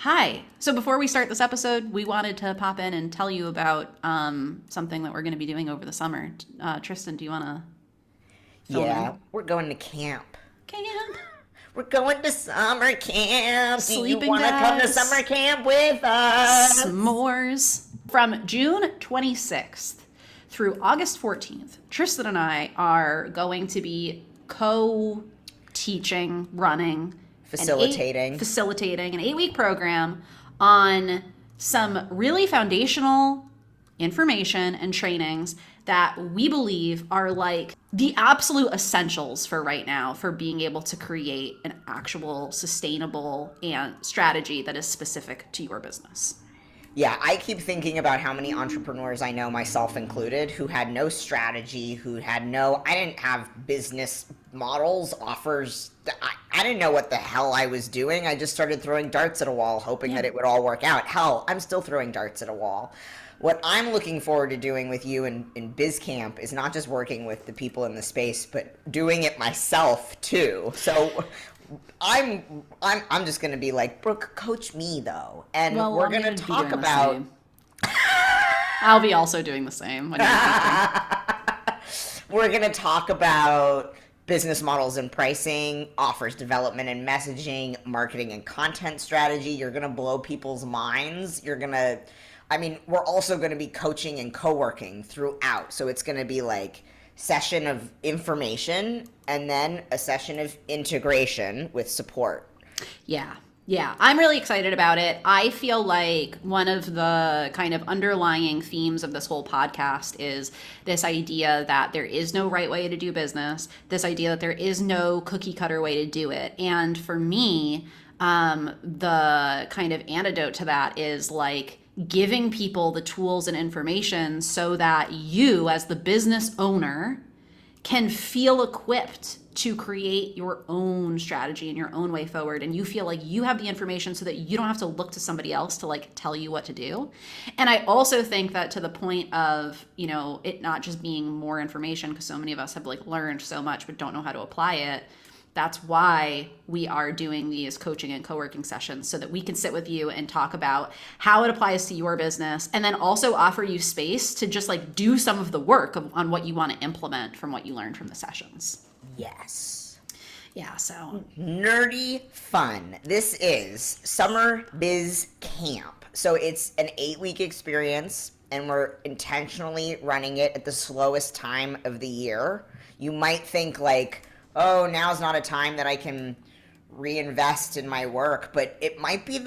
Hi. So before we start this episode, we wanted to pop in and tell you about something that we're going to be doing over the summer. Tristan, do you want to fill them Yeah, in? we're going to camp. Camp, We're going to summer camp. Do you sleeping want to come to bags, summer camp with us? s'mores. From June 26th through August 14th, Tristan and I are going to be co-teaching, running Facilitating. facilitating an 8-week program on some really foundational information and trainings that we believe are like the absolute essentials for right now for being able to create an actual sustainable and strategy that is specific to your business. Yeah, I keep thinking about how many entrepreneurs I know, myself included, who had no strategy, I didn't have business models, offers. I didn't know what the hell I was doing. I just started throwing darts at a wall, hoping Yeah. that it would all work out. Hell, I'm still throwing darts at a wall. What I'm looking forward to doing with you in BizCamp is not just working with the people in the space, but doing it myself too. So I'm just gonna be like, Brooke, coach me though, and Well, we're I'm gonna gonna be talk doing the about. same. I'll be also doing the same. What are you thinking? We're gonna talk about business models and pricing, offers development and messaging, marketing and content strategy. You're gonna blow people's minds. We're also gonna be coaching and co-working throughout. So it's gonna be like session of information and then a session of integration with support. Yeah. Yeah, I'm really excited about it. I feel like one of the kind of underlying themes of this whole podcast is this idea that there is no right way to do business, this idea that there is no cookie cutter way to do it. And for me, the kind of antidote to that is like giving people the tools and information so that you, as the business owner, can feel equipped to create your own strategy and your own way forward, and you feel like you have the information so that you don't have to look to somebody else to like tell you what to do. And I also think that to the point of, it not just being more information, because so many of us have like learned so much but don't know how to apply it. That's why we are doing these coaching and co-working sessions, so that we can sit with you and talk about how it applies to your business, and then also offer you space to just like do some of the work on what you want to implement from what you learned from the sessions. Yes. Yeah, so Nerdy fun. This is Summer Biz Camp. So it's an 8-week experience, and we're intentionally running it at the slowest time of the year. You might think like, oh, now's not a time that I can reinvest in my work, but it might be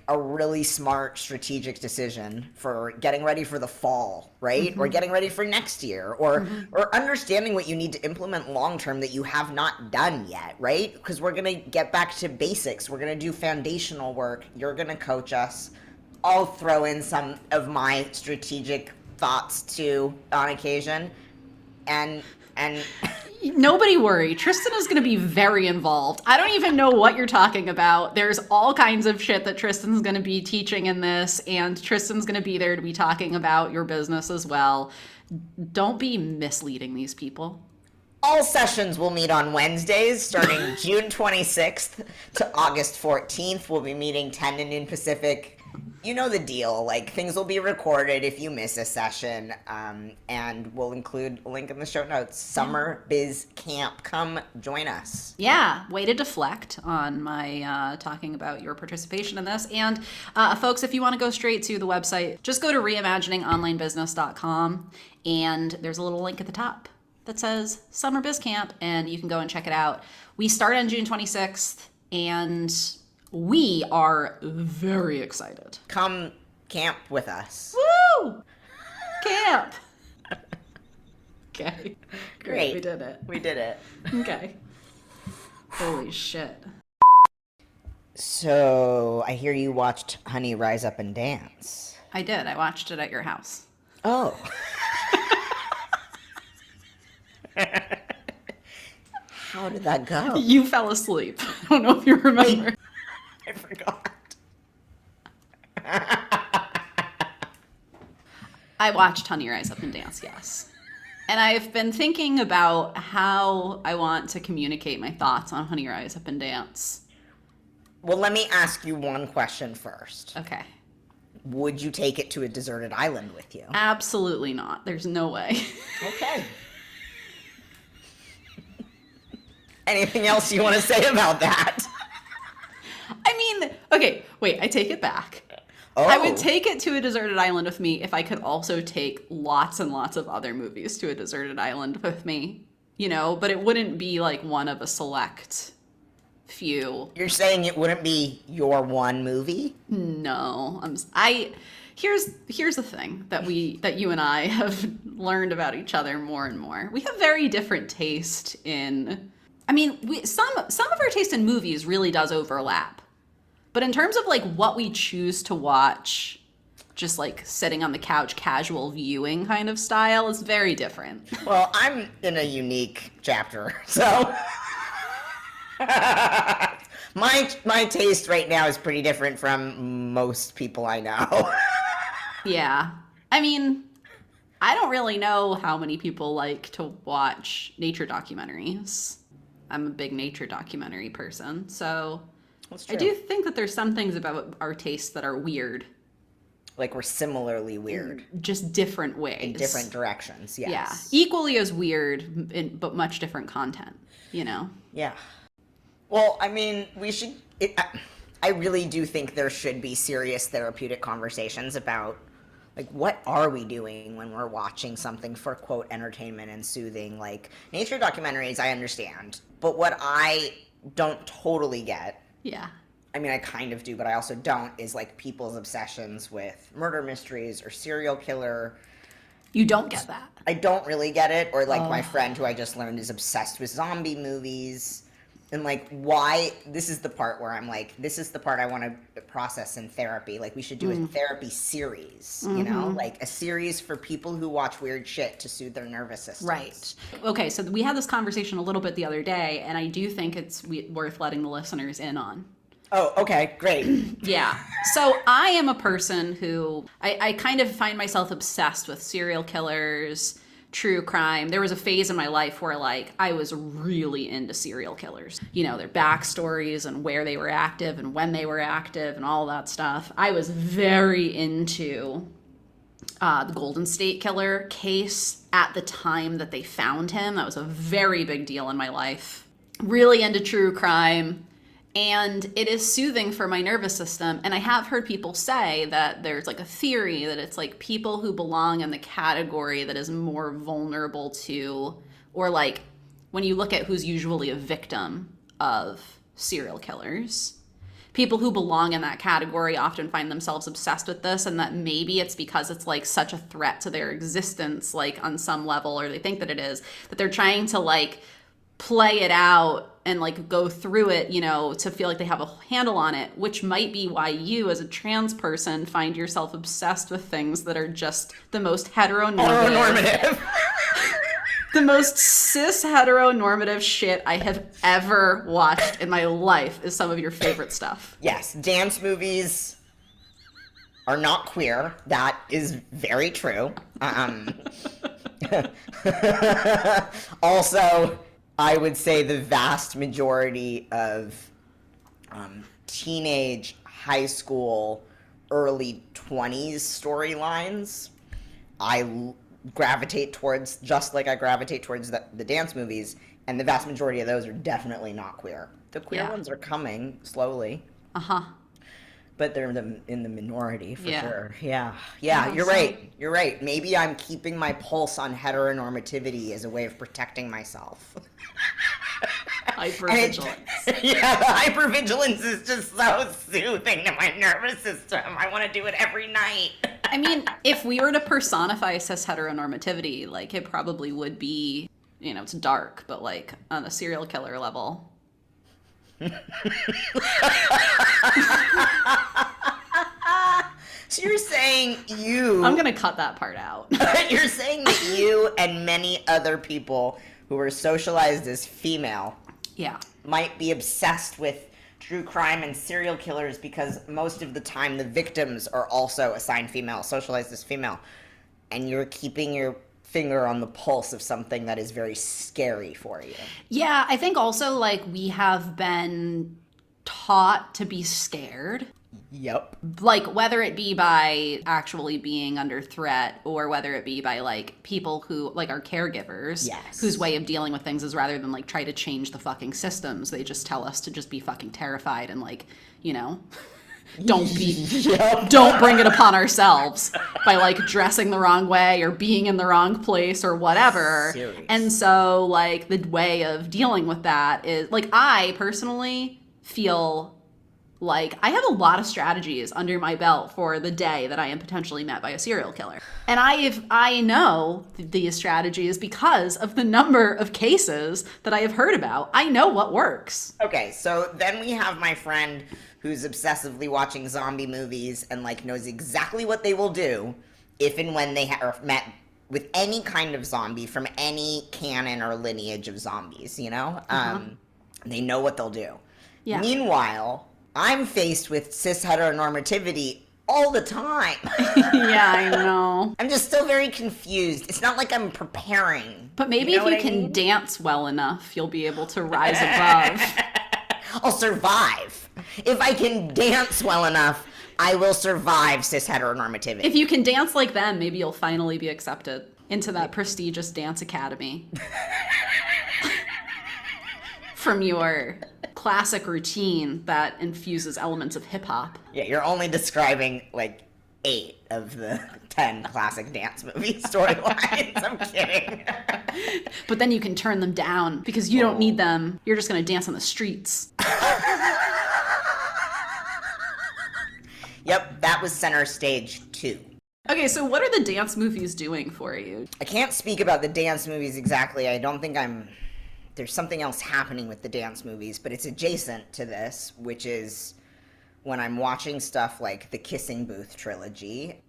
a really smart strategic decision for getting ready for the fall, right? Or getting ready for next year, or understanding what you need to implement long term that you have not done yet, right? Because we're gonna get back to basics. We're gonna do foundational work. You're gonna coach us. I'll throw in some of my strategic thoughts too on occasion, and nobody worry. Tristan is going to be very involved. I don't even know what you're talking about. There's all kinds of shit that Tristan's going to be teaching in this, and Tristan's going to be there to be talking about your business as well. Don't be misleading these people. all sessions will meet on Wednesdays starting June 26th to August 14th. We'll be meeting 10 to noon Pacific. You know the deal. Like, things will be recorded if you miss a session, and we'll include a link in the show notes. Summer Biz Camp. Come join us. Yeah, way to deflect on my talking about your participation in this. And folks, if you want to go straight to the website, just go to reimaginingonlinebusiness.com, and there's a little link at the top that says Summer Biz Camp, and you can go and check it out. We start on June 26th, and we are very excited. Come camp with us. Woo! Camp! Okay. Great. We did it. We did it. Okay. Holy shit. So, I hear you watched Honey Rise Up and Dance. I did. I watched it at your house. Oh. How did that go? You fell asleep. I don't know if you remember. I forgot. I watched Honey Rise Up and Dance, yes. And I've been thinking about how I want to communicate my thoughts on Honey Rise Up and Dance Well, let me ask you one question first. Okay. Would you take it to a deserted island with you? Absolutely not. There's no way. Okay. Anything else you want to say about that? I mean, okay, wait, I take it back. Oh. I would take it to a deserted island with me if I could also take lots and lots of other movies to a deserted island with me, you know, but it wouldn't be like one of a select few. You're saying it wouldn't be your one movie? No, here's the thing that you and I have learned about each other more and more. We have very different taste in, I mean, some of our taste in movies really does overlap. But in terms of like what we choose to watch, just like sitting on the couch, casual viewing kind of style is very different. Well, I'm in a unique chapter, so my taste right now is pretty different from most people I know. Yeah. I mean, I don't really know how many people like to watch nature documentaries. I'm a big nature documentary person, so That's true. I do think that there's some things about our tastes that are weird. Like we're similarly weird. Just different ways. In different directions, yes. Yeah. Equally as weird, but much different content, you know? Yeah. Well, I mean, I really do think there should be serious therapeutic conversations about, like, what are we doing when we're watching something for, quote, entertainment and soothing? Like, nature documentaries, I understand. But what I don't totally get, Yeah. I mean, I kind of do, but I also don't, is, like, people's obsessions with murder mysteries or serial killer. You don't get that. I don't really get it. Or, like, my friend who I just learned is obsessed with zombie movies. And, like, why? This is the part where I'm like, this is the part I want to process in therapy. Like, we should do a therapy series, you know? Like, a series for people who watch weird shit to soothe their nervous systems. Right. Okay, so we had this conversation a little bit the other day, and I do think it's worth letting the listeners in on. Oh, okay, great. Yeah. So I am a person who, I kind of find myself obsessed with serial killers, true crime. There was a phase in my life where, like, I was really into serial killers. You know, their backstories and where they were active and when they were active and all that stuff. I was very into the Golden State Killer case at the time that they found him. That was a very big deal in my life. Really into true crime. And it is soothing for my nervous system. And I have heard people say that there's like a theory that it's like people who belong in the category that is more vulnerable to, or like when you look at who's usually a victim of serial killers, people who belong in that category often find themselves obsessed with this, and that maybe it's because it's like such a threat to their existence, like on some level, or they think that it is, that they're trying to like play it out and like go through it, you know, to feel like they have a handle on it, which might be why you as a trans person find yourself obsessed with things that are just the most heteronormative. The most cis heteronormative shit I have ever watched in my life is some of your favorite stuff. Yes, dance movies are not queer. That is very true. Also, I would say the vast majority of teenage, high school, early 20s storylines, I gravitate towards, just like I gravitate towards the dance movies, and the vast majority of those are definitely not queer. The queer ones are coming slowly. Uh-huh. But they're in the minority for sure. Yeah, Yeah, you're right. You're right. Maybe I'm keeping my pulse on heteronormativity as a way of protecting myself. Hypervigilance. Yeah, the hypervigilance is just so soothing to my nervous system. I want to do it every night. I mean, if we were to personify cis heteronormativity, like it probably would be, you know, it's dark, but like on a serial killer level. So you're saying you... I'm gonna cut that part out. You're saying that you and many other people who are socialized as female might be obsessed with true crime and serial killers because most of the time the victims are also assigned female, socialized as female, and you're keeping your finger on the pulse of something that is very scary for you. Yeah, I think also like we have been taught to be scared. Yep. Like, whether it be by actually being under threat or whether it be by, like, people who, like, are caregivers, Yes. whose way of dealing with things is rather than, like, try to change the fucking systems, they just tell us to just be fucking terrified and, like, you know, don't bring it upon ourselves by, like, dressing the wrong way or being in the wrong place or whatever. Seriously. And so, like, the way of dealing with that is, like, I personally feel like I have a lot of strategies under my belt for the day that I am potentially met by a serial killer. And I know these strategies because of the number of cases that I have heard about. I know what works. Okay, so then we have my friend who's obsessively watching zombie movies and, like, knows exactly what they will do if and when they are met with any kind of zombie from any canon or lineage of zombies, you know? They know what they'll do. Yeah. Meanwhile, I'm faced with cis heteronormativity all the time. Yeah, I know. I'm just still very confused. It's not like I'm preparing. But maybe You know if you what I can mean? dance well enough, you'll be able to rise above. I'll survive. If I can dance well enough, I will survive cis heteronormativity. If you can dance like them, maybe you'll finally be accepted into that prestigious dance academy. From your classic routine that infuses elements of hip-hop. Yeah, you're only describing, like, 8 of the 10 classic dance movie storylines. I'm kidding. But then you can turn them down because you don't need them. You're just going to dance on the streets. Yep, that was center stage 2. Okay, so what are the dance movies doing for you? I can't speak about the dance movies exactly. I don't think there's something else happening with the dance movies, but it's adjacent to this, which is when I'm watching stuff like the Kissing Booth trilogy.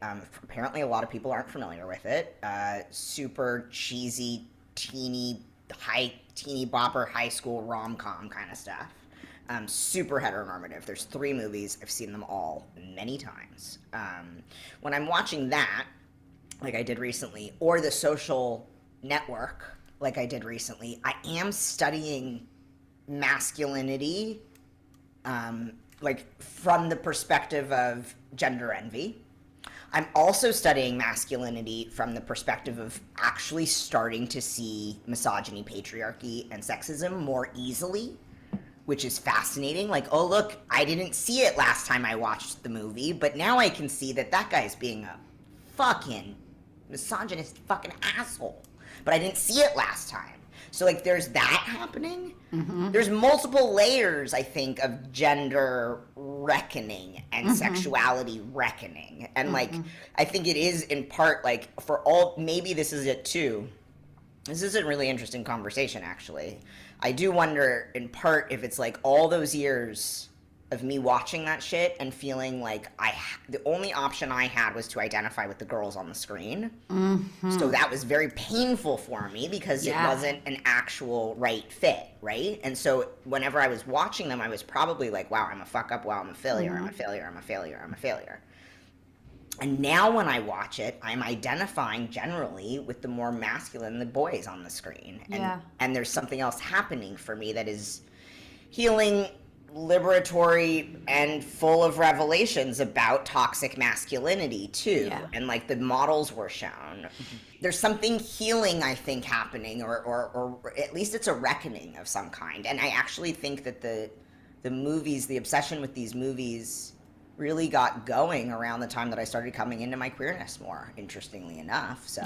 Apparently a lot of people aren't familiar with it. Super cheesy, teeny bopper high school rom-com kind of stuff. Super heteronormative. There's 3 movies. I've seen them all many times. When I'm watching that, like I did recently, or The Social Network, like I did recently, I am studying masculinity, like from the perspective of gender envy. I'm also studying masculinity from the perspective of actually starting to see misogyny, patriarchy, and sexism more easily, which is fascinating. Like, oh, look, I didn't see it last time I watched the movie, but now I can see that that guy's being a fucking misogynist fucking asshole. But I didn't see it last time. So, like, there's that happening. Mm-hmm. There's multiple layers, I think, of gender reckoning and sexuality reckoning. And, like, I think it is in part, like, for all, maybe this is it too. This is a really interesting conversation, actually. I do wonder, in part, if it's, like, all those years of me watching that shit and feeling like the only option I had was to identify with the girls on the screen. Mm-hmm. So that was very painful for me because it wasn't an actual right fit, right? And so whenever I was watching them, I was probably like, wow, I'm a fuck up, wow, I'm a failure, I'm a failure, I'm a failure, I'm a failure. And now when I watch it, I'm identifying generally with the more masculine, the boys on the screen. And there's something else happening for me that is healing, liberatory, and full of revelations about toxic masculinity too. And like the models were shown. There's something healing, I think, happening, or at least it's a reckoning of some kind. And I actually think that the movies, the obsession with these movies really got going around the time that I started coming into my queerness more, interestingly enough. So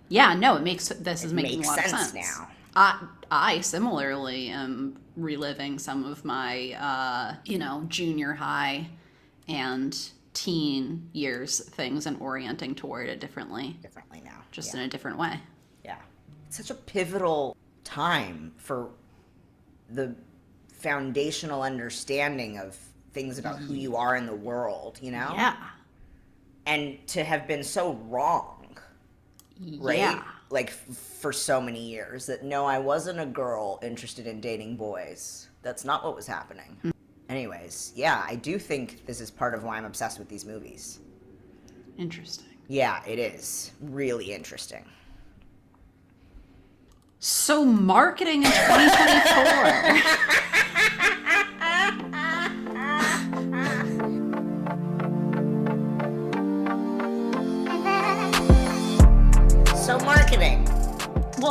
no, it makes making a lot of sense now. I similarly am reliving some of my, junior high and teen years things and orienting toward it differently. Differently now. Just in a different way. Yeah. It's such a pivotal time for the foundational understanding of things about who you are in the world, you know? Yeah. And to have been so wrong, right? Yeah. Like, for so many years, that no, I wasn't a girl interested in dating boys. That's not what was happening. Anyways, yeah, I do think this is part of why I'm obsessed with these movies. Interesting. Yeah, it is. Really interesting. So marketing in 2024.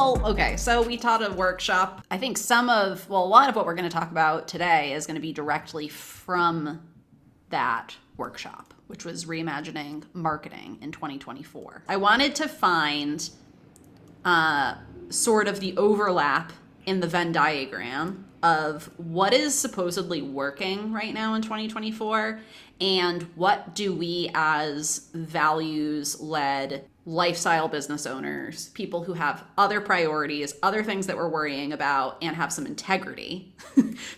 Well, okay, so we taught a workshop. I think a lot of what we're going to talk about today is going to be directly from that workshop, which was reimagining marketing in 2024. I wanted to find sort of the overlap in the Venn diagram of what is supposedly working right now in 2024 and what do we as values-led lifestyle business owners, people who have other priorities, other things that we're worrying about, and have some integrity,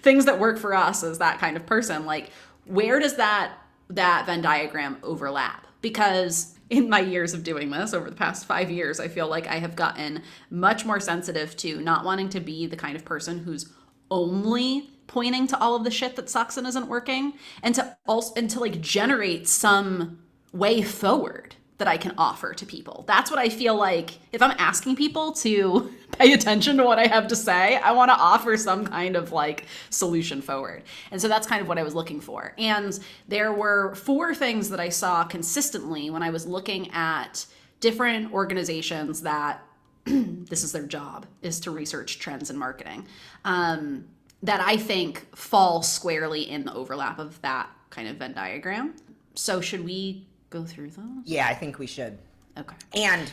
things that work for us as that kind of person, like where does that Venn diagram overlap? Because in my years of doing this over the past 5 years, I feel like I have gotten much more sensitive to not wanting to be the kind of person who's only pointing to all of the shit that sucks and isn't working, and to like generate some way forward that I can offer to people. That's what I feel like if I'm asking people to pay attention to what I have to say, I want to offer some kind of like solution forward. And so that's kind of what I was looking for. And there were 4 things that I saw consistently when I was looking at different organizations that this is their job, is to research trends in marketing, that I think fall squarely in the overlap of that kind of Venn diagram. So should we go through those? Yeah, I think we should. Okay. And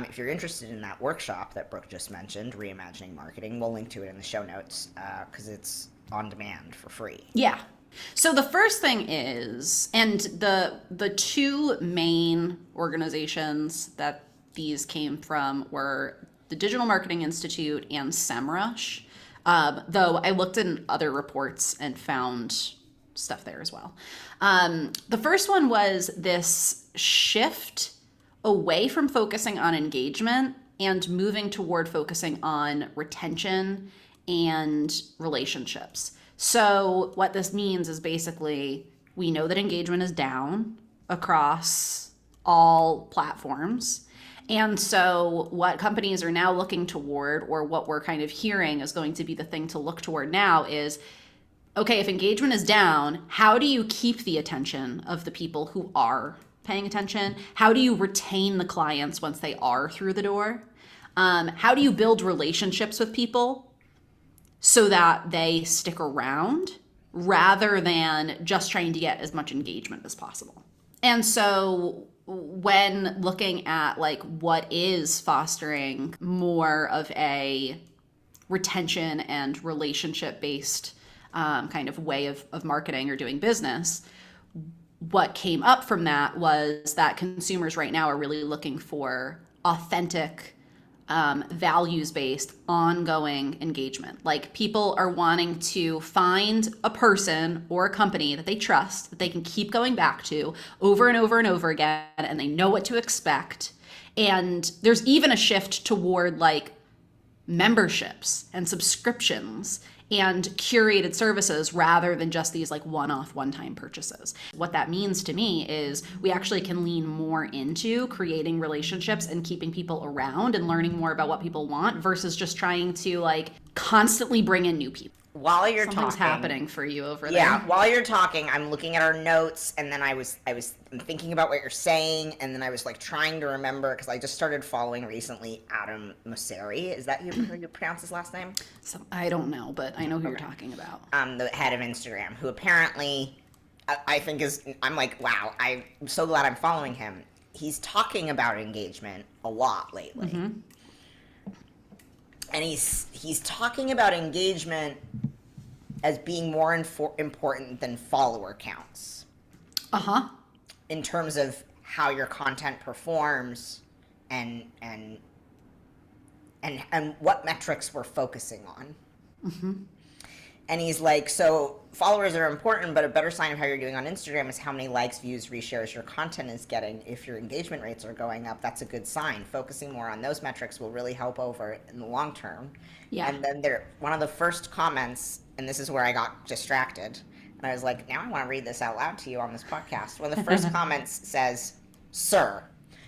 if you're interested in that workshop that Brooke just mentioned, Reimagining Marketing, we'll link to it in the show notes because it's on demand for free. Yeah. So the first thing is, and the 2 main organizations that these came from were the Digital Marketing Institute and SEMrush, though I looked in other reports and found stuff there as well. The first one was this shift away from focusing on engagement and moving toward focusing on retention and relationships. So what this means is basically we know that engagement is down across all platforms. And so what companies are now looking toward, or what we're kind of hearing is going to be the thing to look toward now, is okay, if engagement is down, how do you keep the attention of the people who are paying attention? How do you retain the clients once they are through the door? How do you build relationships with people so that they stick around rather than just trying to get as much engagement as possible? And so when looking at like what is fostering more of a retention and relationship based kind of way of marketing or doing business, what came up from that was that consumers right now are really looking for authentic, values-based, ongoing engagement. Like people are wanting to find a person or a company that they trust, that they can keep going back to over and over and over again, and they know what to expect. And there's even a shift toward like memberships and subscriptions and curated services rather than just these like one-off, one-time purchases. What that means to me is we actually can lean more into creating relationships and keeping people around and learning more about what people want versus just trying to like constantly bring in new people. While you're Something's talking, happening for you over there. yeah, while you're talking, I'm looking at our notes, and then I'm thinking about what you're saying, and then I was like trying to remember because I just started following recently Adam Mosseri. Is that how you pronounce his last name? So, I don't know, but I know who you're talking about. The head of Instagram, who apparently I think I'm like, wow, I'm so glad I'm following him. He's talking about engagement a lot lately. Mm-hmm. And he's talking about engagement as being more important than follower counts. Uh-huh. In terms of how your content performs and what metrics we're focusing on. Mm-hmm. And he's like, so followers are important, but a better sign of how you're doing on Instagram is how many likes, views, reshares your content is getting. If your engagement rates are going up, that's a good sign. Focusing more on those metrics will really help over in the long term. Yeah. And then one of the first comments, and this is where I got distracted, and I was like, now I want to read this out loud to you on this podcast. One of the first comments says, "Sir,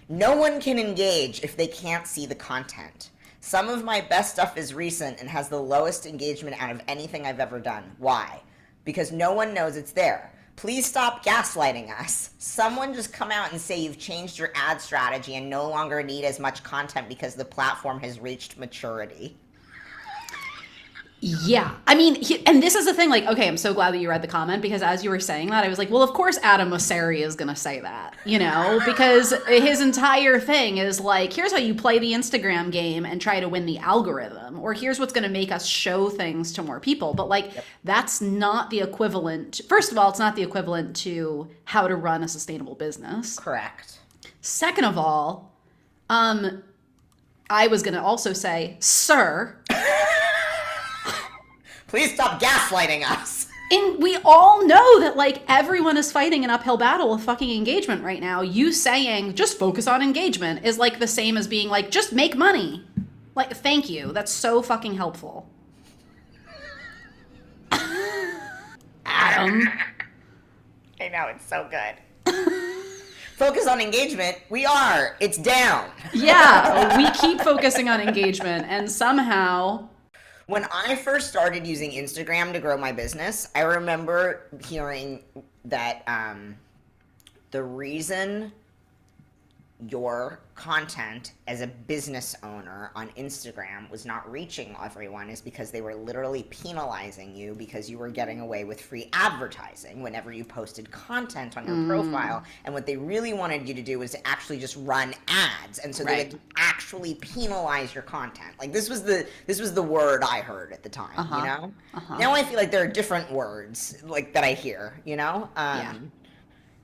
no one can engage if they can't see the content. Some of my best stuff is recent and has the lowest engagement out of anything I've ever done. Why? Because no one knows it's there. Please stop gaslighting us. Someone just come out and say you've changed your ad strategy and no longer need as much content because the platform has reached maturity. Yeah. I mean, and this is the thing, like, okay, I'm so glad that you read the comment, because as you were saying that, I was like, well, of course Adam Mosseri is going to say that, you know, because his entire thing is like, here's how you play the Instagram game and try to win the algorithm, or here's what's going to make us show things to more people. But like, that's not the equivalent. First of all, it's not the equivalent to how to run a sustainable business. Correct. Second of all, I was going to also say, sir, please stop gaslighting us. and we all know that, like, everyone is fighting an uphill battle with fucking engagement right now. You saying, just focus on engagement is, like, the same as being like, just make money. Like, thank you. That's so fucking helpful. Adam. I know, it's so good. Focus on engagement. We are. It's down. Yeah, we keep focusing on engagement, and somehow... When I first started using Instagram to grow my business, I remember hearing that the reason your content as a business owner on Instagram was not reaching everyone is because they were literally penalizing you because you were getting away with free advertising whenever you posted content on your profile. And what they really wanted you to do was to actually just run ads. And so they would actually penalize your content. Like, this was the word I heard at the time, you know? Now I feel like there are different words like that I hear, you know? And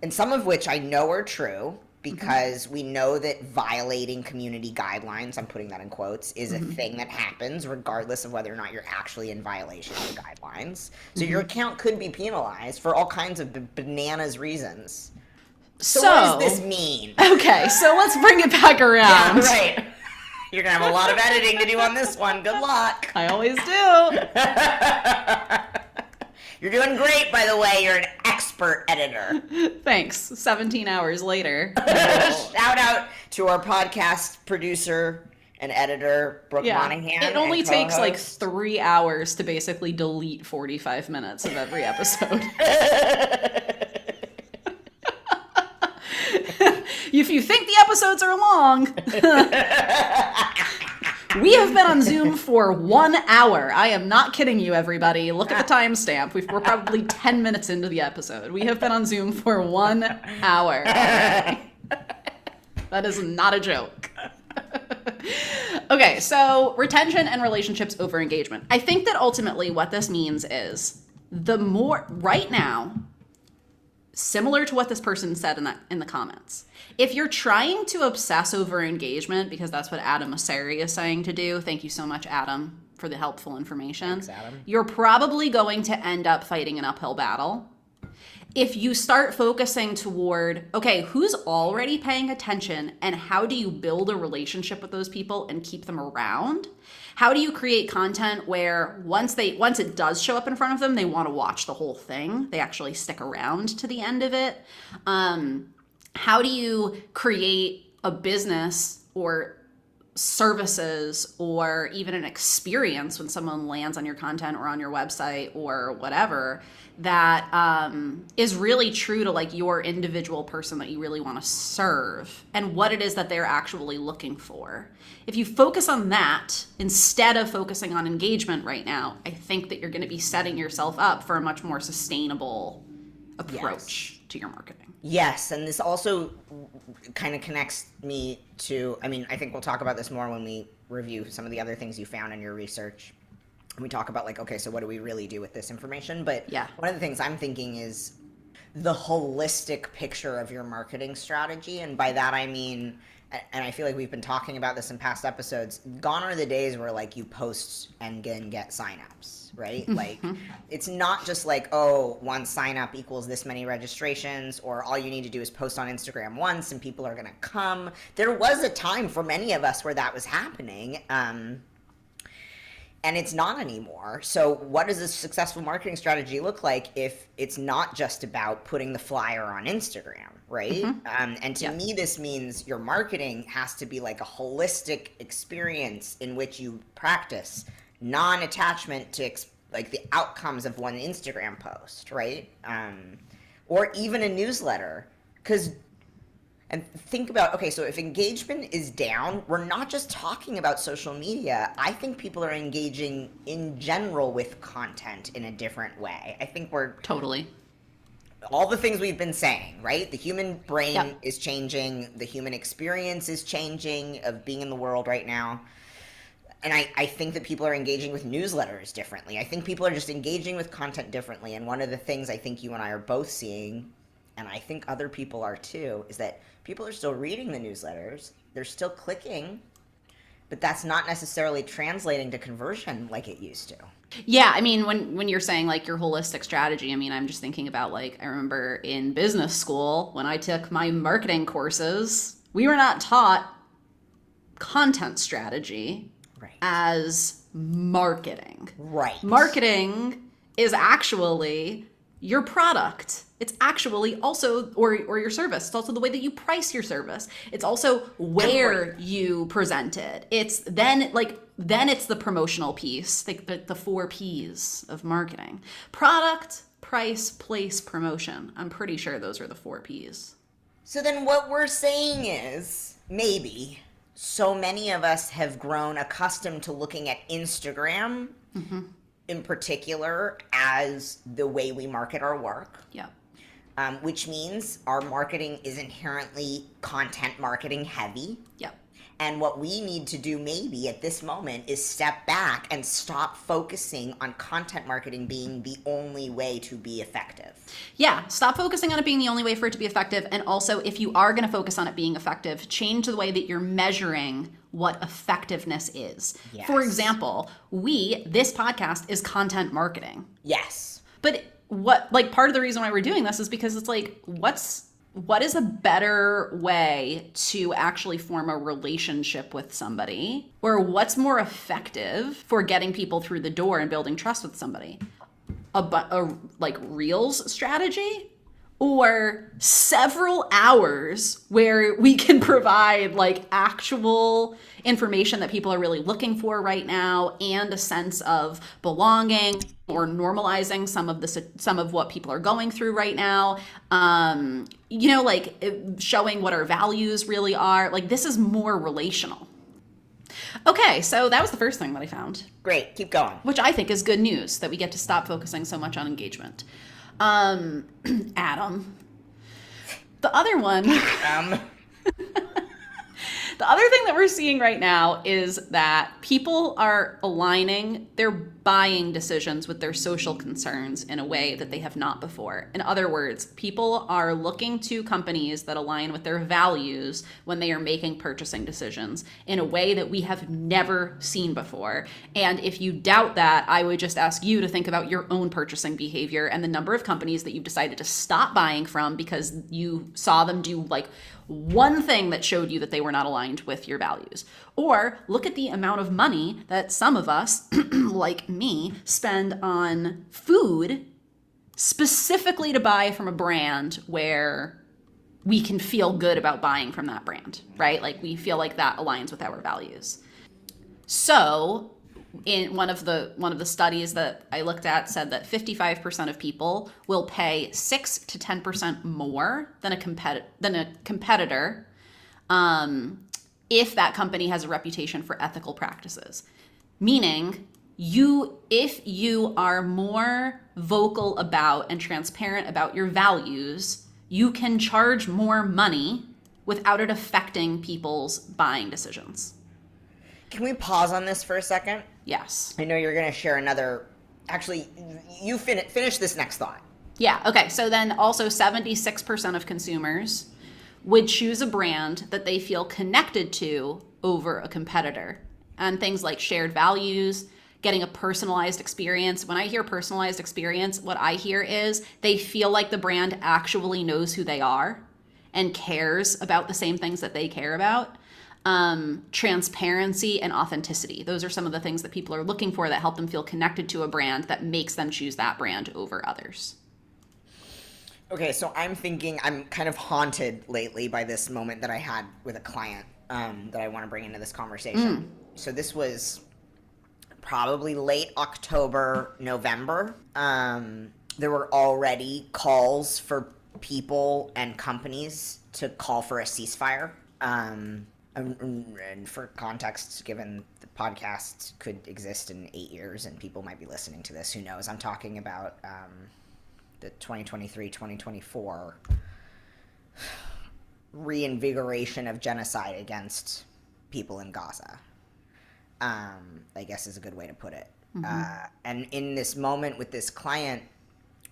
some of which I know are true, because we know that violating community guidelines, I'm putting that in quotes, is a thing that happens regardless of whether or not you're actually in violation of the guidelines. So your account could be penalized for all kinds of bananas reasons. So what does this mean? Okay, so let's bring it back around. Yeah, right. You're going to have a lot of editing to do on this one. Good luck. I always do. You're doing great, by the way. You're an expert editor. Thanks. 17 hours later. Shout out to our podcast producer and editor, Brooke Monahan. It only takes like 3 hours to basically delete 45 minutes of every episode. If you think the episodes are long... We have been on Zoom for 1 hour. I am not kidding you, everybody. Look at the timestamp. We're probably 10 minutes into the episode. We have been on Zoom for 1 hour. That is not a joke. Okay, so retention and relationships over engagement. I think that ultimately what this means is the more, right now, similar to what this person said in the comments, if you're trying to obsess over engagement, because that's what Adam Mosseri is saying to do, thank you so much, Adam, for the helpful information. Thanks, Adam. You're probably going to end up fighting an uphill battle. If you start focusing toward, okay, who's already paying attention and how do you build a relationship with those people and keep them around? How do you create content where once it does show up in front of them, they want to watch the whole thing? They actually stick around to the end of it. How do you create a business or services or even an experience when someone lands on your content or on your website or whatever that is really true to like your individual person that you really want to serve and what it is that they're actually looking for? If you focus on that instead of focusing on engagement right now, I think that you're going to be setting yourself up for a much more sustainable approach to your marketing. Yes, and this also kind of connects me to, I mean, I think we'll talk about this more when we review some of the other things you found in your research. We talk about like, okay, so what do we really do with this information? But one of the things I'm thinking is the holistic picture of your marketing strategy. And by that, I mean, and I feel like we've been talking about this in past episodes, gone are the days where like you post and then get signups, right? Like it's not just like, oh, one sign up equals this many registrations, or all you need to do is post on Instagram once and people are going to come. There was a time for many of us where that was happening. And it's not anymore. So what does a successful marketing strategy look like if it's not just about putting the flyer on Instagram, right? And to me, this means your marketing has to be like a holistic experience in which you practice non-attachment to like the outcomes of one Instagram post, right? or even a newsletter. And think about, okay, so if engagement is down, we're not just talking about social media. I think people are engaging in general with content in a different way. I think we're Totally. all the things we've been saying, right? The human brain Yep. is changing, the human experience is changing of being in the world right now. And I think that people are engaging with newsletters differently. I think people are just engaging with content differently. And one of the things I think you and I are both seeing, and I think other people are too, is that people are still reading the newsletters. They're still clicking, but that's not necessarily translating to conversion like it used to. Yeah, I mean, when you're saying like your holistic strategy, I mean, I'm just thinking about like I remember in business school when I took my marketing courses, we were not taught content strategy Right. as marketing. Right. Marketing is actually your product. It's actually also, or your service. It's also the way that you price your service. It's also where you present it. It's then it's the promotional piece, the 4 P's of marketing: product, price, place, promotion. I'm pretty sure those are the 4 P's. So then what we're saying is, maybe, so many of us have grown accustomed to looking at Instagram in particular as the way we market our work. Yeah. Which means our marketing is inherently content marketing heavy. Yeah. And what we need to do maybe at this moment is step back and stop focusing on content marketing being the only way to be effective. Yeah, stop focusing on it being the only way for it to be effective. And also, if you are going to focus on it being effective, change the way that you're measuring what effectiveness is. Yes. For example, this podcast is content marketing. Yes. But part of the reason why we're doing this is because it's like, what is a better way to actually form a relationship with somebody? Or what's more effective for getting people through the door and building trust with somebody? A Reels strategy? Or several hours where we can provide like actual information that people are really looking for right now, and a sense of belonging, or normalizing some of what people are going through right now. Showing what our values really are. Like, this is more relational. Okay, so that was the first thing that I found. Great, keep going. Which I think is good news, that we get to stop focusing so much on engagement. Adam. The other one. The other thing that we're seeing right now is that people are aligning their buying decisions with their social concerns in a way that they have not before. In other words, people are looking to companies that align with their values when they are making purchasing decisions in a way that we have never seen before. And if you doubt that, I would just ask you to think about your own purchasing behavior and the number of companies that you've decided to stop buying from because you saw them do like one thing that showed you that they were not aligned with your values. Or look at the amount of money that some of us, like me, spend on food specifically to buy from a brand where we can feel good about buying from that brand, right? Like, we feel like that aligns with our values. So in one of the studies that I looked at said that 55% of people will pay 6 to 10% more than a competitor if that company has a reputation for ethical practices. Meaning, if you are more vocal about and transparent about your values, you can charge more money without it affecting people's buying decisions. Can we pause on this for a second? Yes. I know you're going to share another. Actually, you finish this next thought. Yeah. Okay. So then also 76% of consumers would choose a brand that they feel connected to over a competitor. And things like shared values, getting a personalized experience. When I hear personalized experience, what I hear is they feel like the brand actually knows who they are and cares about the same things that they care about. Transparency and authenticity. Those are some of the things that people are looking for that help them feel connected to a brand that makes them choose that brand over others. Okay, so I'm kind of haunted lately by this moment that I had with a client that I want to bring into this conversation. So this was probably late October, November. There were already calls for people and companies to call for a ceasefire. And for context, given the podcast could exist in 8 years and people might be listening to this, who knows? I'm talking about the 2023-2024 reinvigoration of genocide against people in Gaza, I guess is a good way to put it. And in this moment with this client,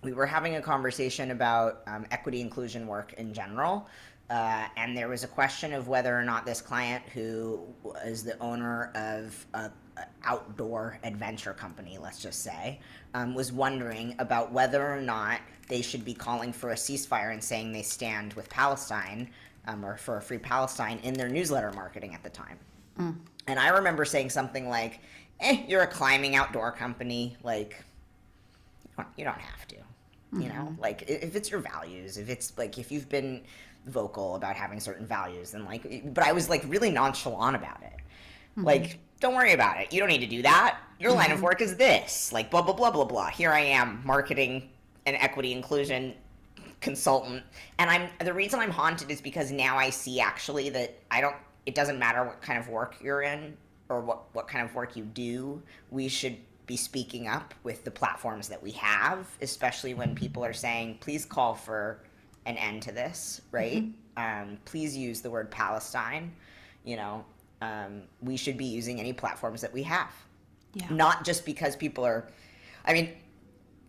we were having a conversation about equity inclusion work in general. And there was a question of whether or not this client, who is the owner of an outdoor adventure company, let's just say, was wondering about whether or not they should be calling for a ceasefire and saying they stand with Palestine, or for a free Palestine, in their newsletter marketing at the time. And I remember saying something like, you're a climbing outdoor company, like, you don't have to, you know? Like, if it's your values, if it's, like, if you've been vocal about having certain values, then, like, but I was, like, really nonchalant about it. Like, don't worry about it. You don't need to do that. Your line of work is this, like, blah, blah, blah, blah, blah. Here I am, marketing and equity inclusion consultant. And the reason I'm haunted is because now I see actually that it doesn't matter what kind of work you're in or what kind of work you do. We should be speaking up with the platforms that we have, especially when people are saying, please call for an end to this, right? Please use the word Palestine. You know, we should be using any platforms that we have. Yeah. Not just because people are, I mean,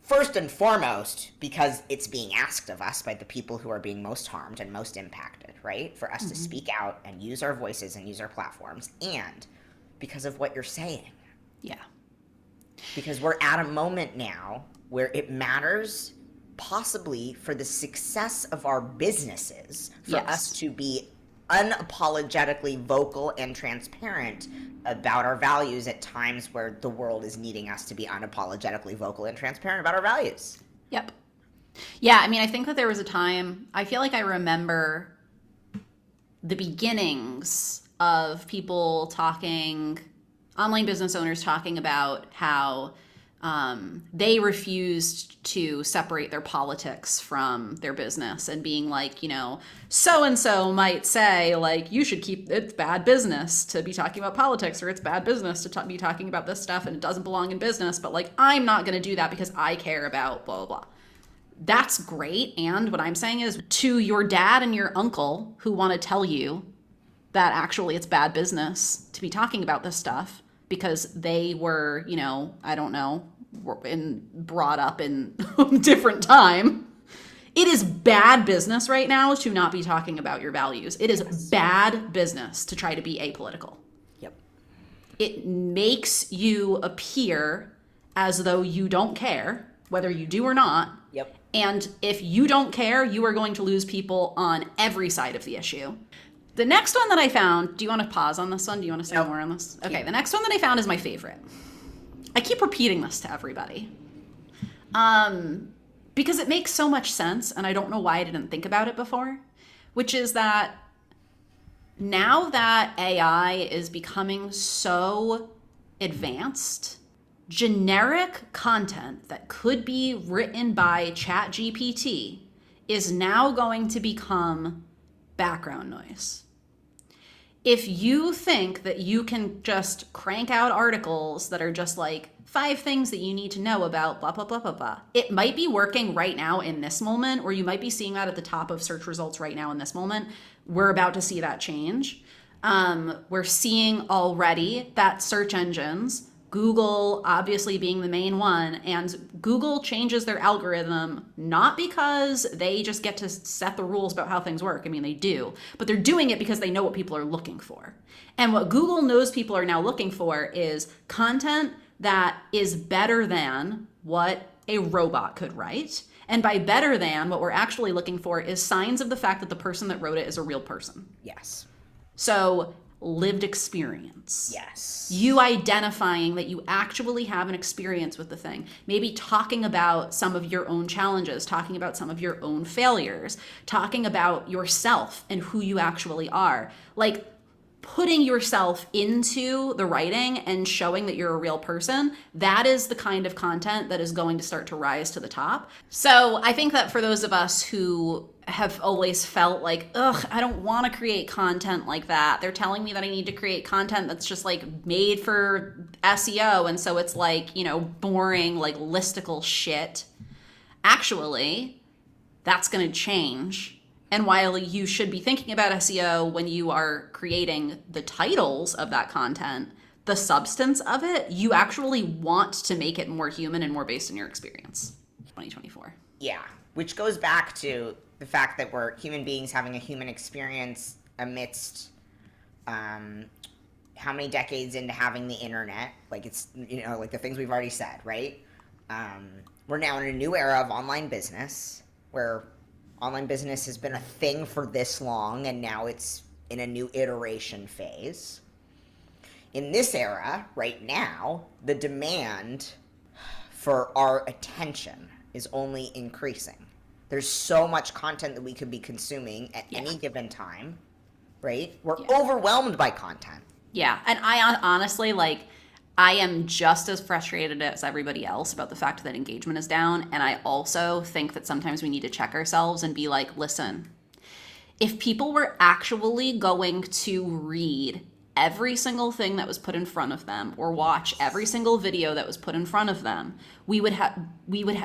first and foremost, because it's being asked of us by the people who are being most harmed and most impacted, right? For us to speak out and use our voices and use our platforms, and because of what you're saying. Yeah. Because we're at a moment now where it matters, possibly for the success of our businesses, for us to be unapologetically vocal and transparent about our values at times where the world is needing us to be unapologetically vocal and transparent about our values. Yep. Yeah, I mean, I think that there was a time, I feel like I remember the beginnings of people talking, online business owners talking about how they refused to separate their politics from their business, and being like, you know, so-and-so might say, like, you should keep, it's bad business to be talking about politics, or it's bad business to be talking about this stuff, and it doesn't belong in business, but, like, I'm not going to do that because I care about blah, blah, blah. That's great. And what I'm saying is, to your dad and your uncle who want to tell you that actually it's bad business to be talking about this stuff because they were, you know, I don't know, brought up in a different time. It is bad business right now to not be talking about your values. It is bad business to try to be apolitical. Yep. It makes you appear as though you don't care, whether you do or not. Yep. And if you don't care, you are going to lose people on every side of the issue. The next one that I found, do you want to pause on this one? Do you want to say more on this? Okay, the next one that I found is my favorite. I keep repeating this to everybody because it makes so much sense, and I don't know why I didn't think about it before, which is that now that AI is becoming so advanced, generic content that could be written by ChatGPT is now going to become background noise. If you think that you can just crank out articles that are just like 5 things that you need to know about blah, blah, blah, blah, blah, it might be working right now in this moment, or you might be seeing that at the top of search results right now in this moment. We're about to see that change. We're seeing already that search engines, Google obviously being the main one, and Google changes their algorithm not because they just get to set the rules about how things work. I mean, they do, but they're doing it because they know what people are looking for. And what Google knows people are now looking for is content that is better than what a robot could write. And by better than, what we're actually looking for is signs of the fact that the person that wrote it is a real person. Yes. So lived experience. Yes. You identifying that you actually have an experience with the thing. Maybe talking about some of your own challenges, talking about some of your own failures, talking about yourself and who you actually are. Like, putting yourself into the writing and showing that you're a real person, that is the kind of content that is going to start to rise to the top. So I think that for those of us who have always felt like, ugh, I don't want to create content like that. They're telling me that I need to create content that's just like made for SEO. And so it's like, boring, like listicle shit. Actually, that's going to change. And while you should be thinking about SEO when you are creating the titles of that content, the substance of it, you actually want to make it more human and more based on your experience. 2024. Yeah, which goes back to the fact that we're human beings having a human experience amidst how many decades into having the internet. Like it's, like the things we've already said, right? We're now in a new era of online business where online business has been a thing for this long, and now it's in a new iteration phase. In this era, right now, the demand for our attention is only increasing. There's so much content that we could be consuming at any given time, right? We're overwhelmed by content. Yeah, and I honestly, I am just as frustrated as everybody else about the fact that engagement is down. And I also think that sometimes we need to check ourselves and be like, listen, if people were actually going to read every single thing that was put in front of them or watch every single video that was put in front of them, we would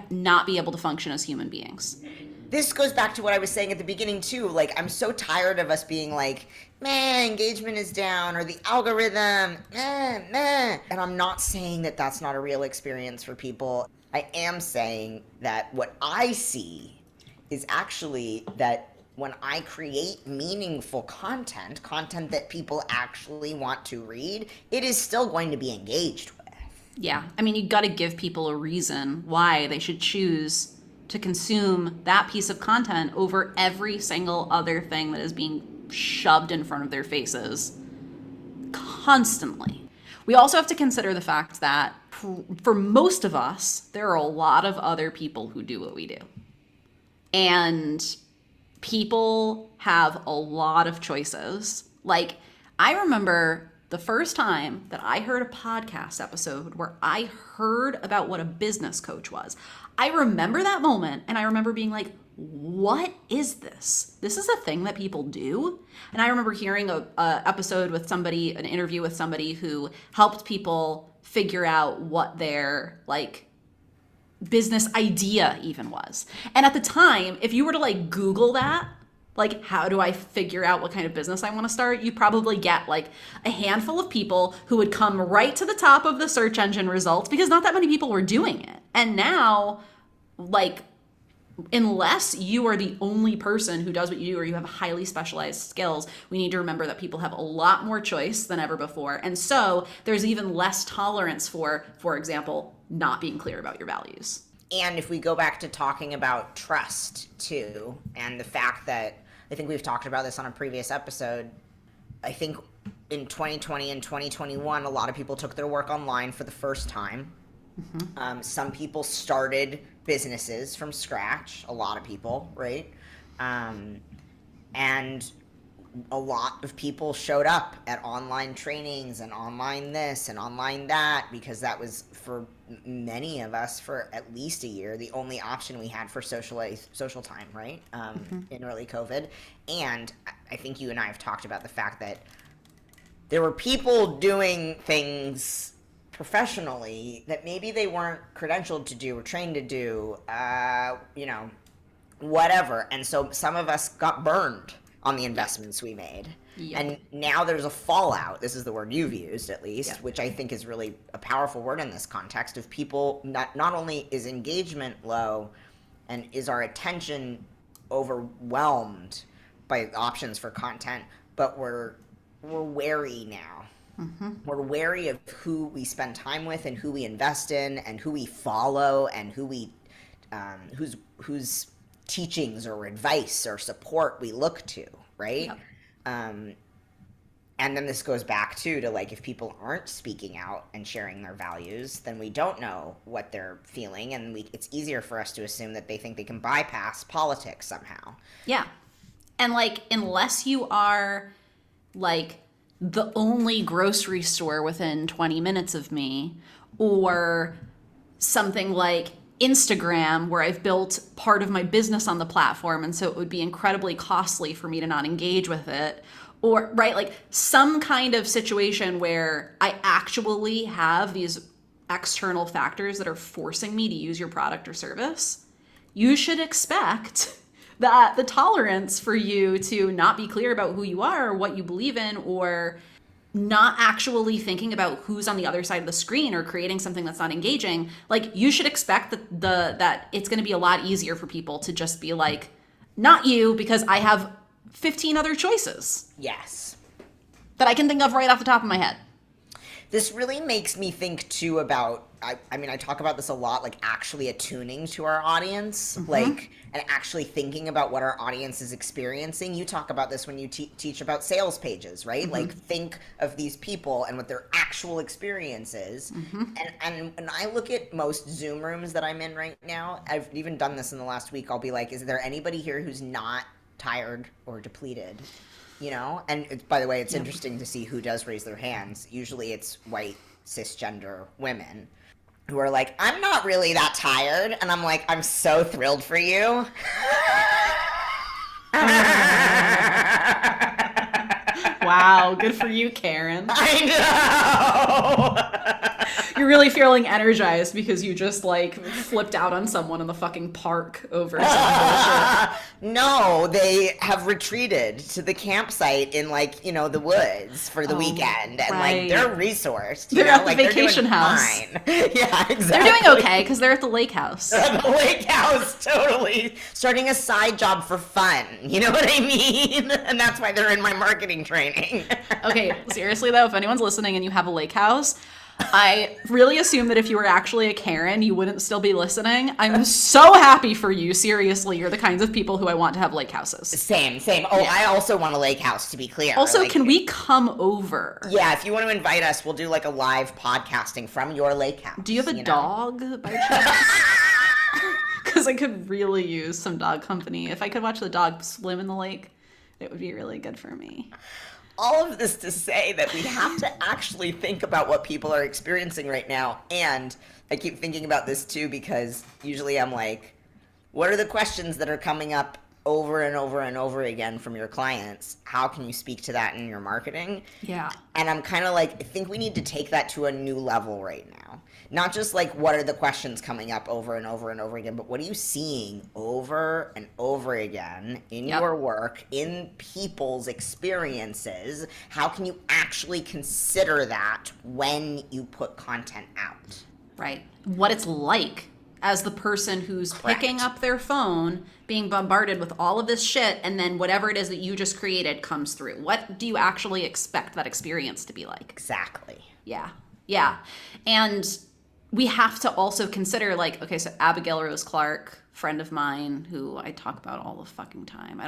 not be able to function as human beings. This goes back to what I was saying at the beginning too. Like, I'm so tired of us being like, man, engagement is down, or the algorithm, meh. And I'm not saying that that's not a real experience for people. I am saying that what I see is actually that when I create meaningful content that people actually want to read, it is still going to be engaged with. Yeah, I mean, you got to give people a reason why they should choose to consume that piece of content over every single other thing that is being shoved in front of their faces constantly. We also have to consider the fact that for most of us, there are a lot of other people who do what we do. And people have a lot of choices. Like, I remember the first time that I heard a podcast episode where I heard about what a business coach was. I remember that moment, and I remember being like, what is this? This is a thing that people do? And I remember hearing a episode with somebody, an interview with somebody who helped people figure out what their business idea even was. And at the time, if you were to Google that, how do I figure out what kind of business I want to start? You probably get a handful of people who would come right to the top of the search engine results because not that many people were doing it. And now, unless you are the only person who does what you do or you have highly specialized skills, we need to remember that people have a lot more choice than ever before. And so there's even less tolerance for example, not being clear about your values. And if we go back to talking about trust too, and the fact that I think we've talked about this on a previous episode, I think in 2020 and 2021, a lot of people took their work online for the first time. Mm-hmm. Some people started businesses from scratch, a lot of people, right? And a lot of people showed up at online trainings and online this and online that because that was, for many of us, for at least a year, the only option we had for social time, right? In early COVID. And I think you and I have talked about the fact that there were people doing things professionally that maybe they weren't credentialed to do or trained to do, whatever. And so some of us got burned on the investments we made. Yep. And now there's a fallout. This is the word you've used, at least, yep, which I think is really a powerful word in this context of people. Not only is engagement low and is our attention overwhelmed by options for content, but we're wary now. Mm-hmm. We're wary of who we spend time with and who we invest in and who we follow and who we whose teachings or advice or support we look to, right? Yep. And then this goes back to if people aren't speaking out and sharing their values, then we don't know what they're feeling, and it's easier for us to assume that they think they can bypass politics somehow. Yeah. And unless you are the only grocery store within 20 minutes of me, or something like Instagram, where I've built part of my business on the platform, and so it would be incredibly costly for me to not engage with it. Or, right, like some kind of situation where I actually have these external factors that are forcing me to use your product or service. You should expect that the tolerance for you to not be clear about who you are or what you believe in, or not actually thinking about who's on the other side of the screen or creating something that's not engaging, like you should expect that it's going to be a lot easier for people to just be like, not you, because I have 15 other choices. Yes. That I can think of right off the top of my head. This really makes me think too about, I mean, I talk about this a lot, like actually attuning to our audience, like, and actually thinking about what our audience is experiencing. You talk about this when you teach about sales pages, right? Like, think of these people and what their actual experience is. And when I look at most Zoom rooms that I'm in right now, I've even done this in the last week, I'll be like, is there anybody here who's not tired or depleted? You know, and by the way, it's interesting to see who does raise their hands. Usually it's white, cisgender women who are like, I'm not really that tired. And I'm like, I'm so thrilled for you. Wow, good for you, Karen. I know. You're really feeling energized because you just like flipped out on someone in the fucking park over some bullshit. No, they have retreated to the campsite in, like, you know, the woods for the weekend, and like they're resourced. They're at the vacation house. Fine. Yeah, exactly. They're doing okay because they're at the lake house. They're at the lake house, totally. Starting a side job for fun. You know what I mean? And that's why they're in my marketing training. Okay, seriously though, if anyone's listening and you have a lake house, I really assume that if you were actually a Karen, you wouldn't still be listening. I'm so happy for you. Seriously, you're the kinds of people who I want to have lake houses. Same. Oh, yeah. I also want a lake house, to be clear. Also, like, can we come over? Yeah, if you want to invite us, we'll do like a live podcasting from your lake house. Do you have a dog by chance? Because I could really use some dog company. If I could watch the dog swim in the lake, it would be really good for me. All of this to say that we have to actually think about what people are experiencing right now. And I keep thinking about this too, because usually I'm like, what are the questions that are coming up over and over and over again from your clients? How can you speak to that in your marketing? Yeah. And I'm kind of like, I think we need to take that to a new level right now. Not just like, what are the questions coming up over and over and over again, but what are you seeing over and over again in your work, in people's experiences? How can you actually consider that when you put content out? Right. What it's like as the person who's picking up their phone, being bombarded with all of this shit, and then whatever it is that you just created comes through. What do you actually expect that experience to be like? Exactly. Yeah. Yeah. And we have to also consider, like, okay, so Abigail Rose Clark, friend of mine who I talk about all the fucking time. I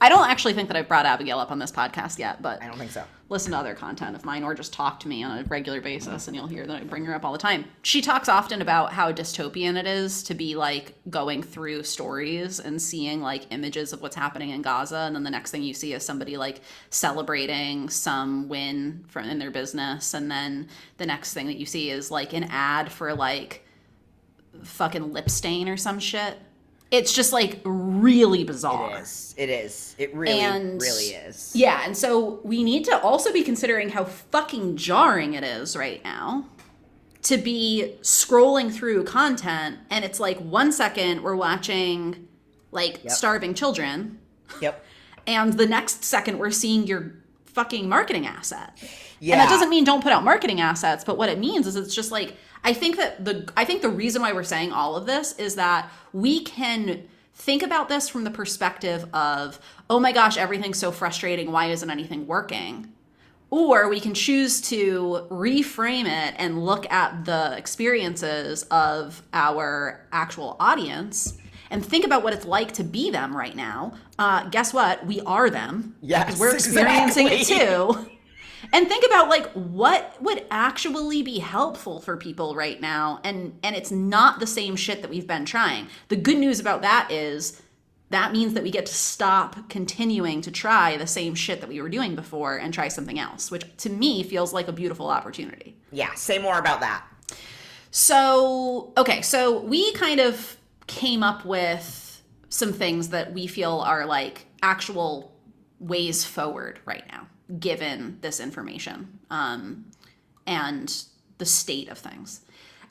don't actually think that I've brought Abigail up on this podcast yet, but I don't think so. Listen to other content of mine or just talk to me on a regular basis and you'll hear that I bring her up all the time. She talks often about how dystopian it is to be like going through stories and seeing like images of what's happening in Gaza, and then the next thing you see is somebody like celebrating some win in their business, and then the next thing that you see is like an ad for like fucking lip stain or some shit. It's just like really bizarre. It is. It really is. Yeah, and so we need to also be considering how fucking jarring it is right now to be scrolling through content, and it's like 1 second we're watching like starving children. Yep. And the next second we're seeing your fucking marketing asset. Yeah. And that doesn't mean don't put out marketing assets, but what it means is it's just like, I think the reason why we're saying all of this is that we can think about this from the perspective of, oh my gosh, everything's so frustrating, why isn't anything working? Or we can choose to reframe it and look at the experiences of our actual audience and think about what it's like to be them right now. Guess what? We are them. Yes, because we're experiencing it too. And think about like what would actually be helpful for people right now, and it's not the same shit that we've been trying. The good news about that is that means that we get to stop continuing to try the same shit that we were doing before and try something else, which to me feels like a beautiful opportunity. Yeah, say more about that. So, okay, so we kind of came up with some things that we feel are like actual ways forward right now, given this information and the state of things.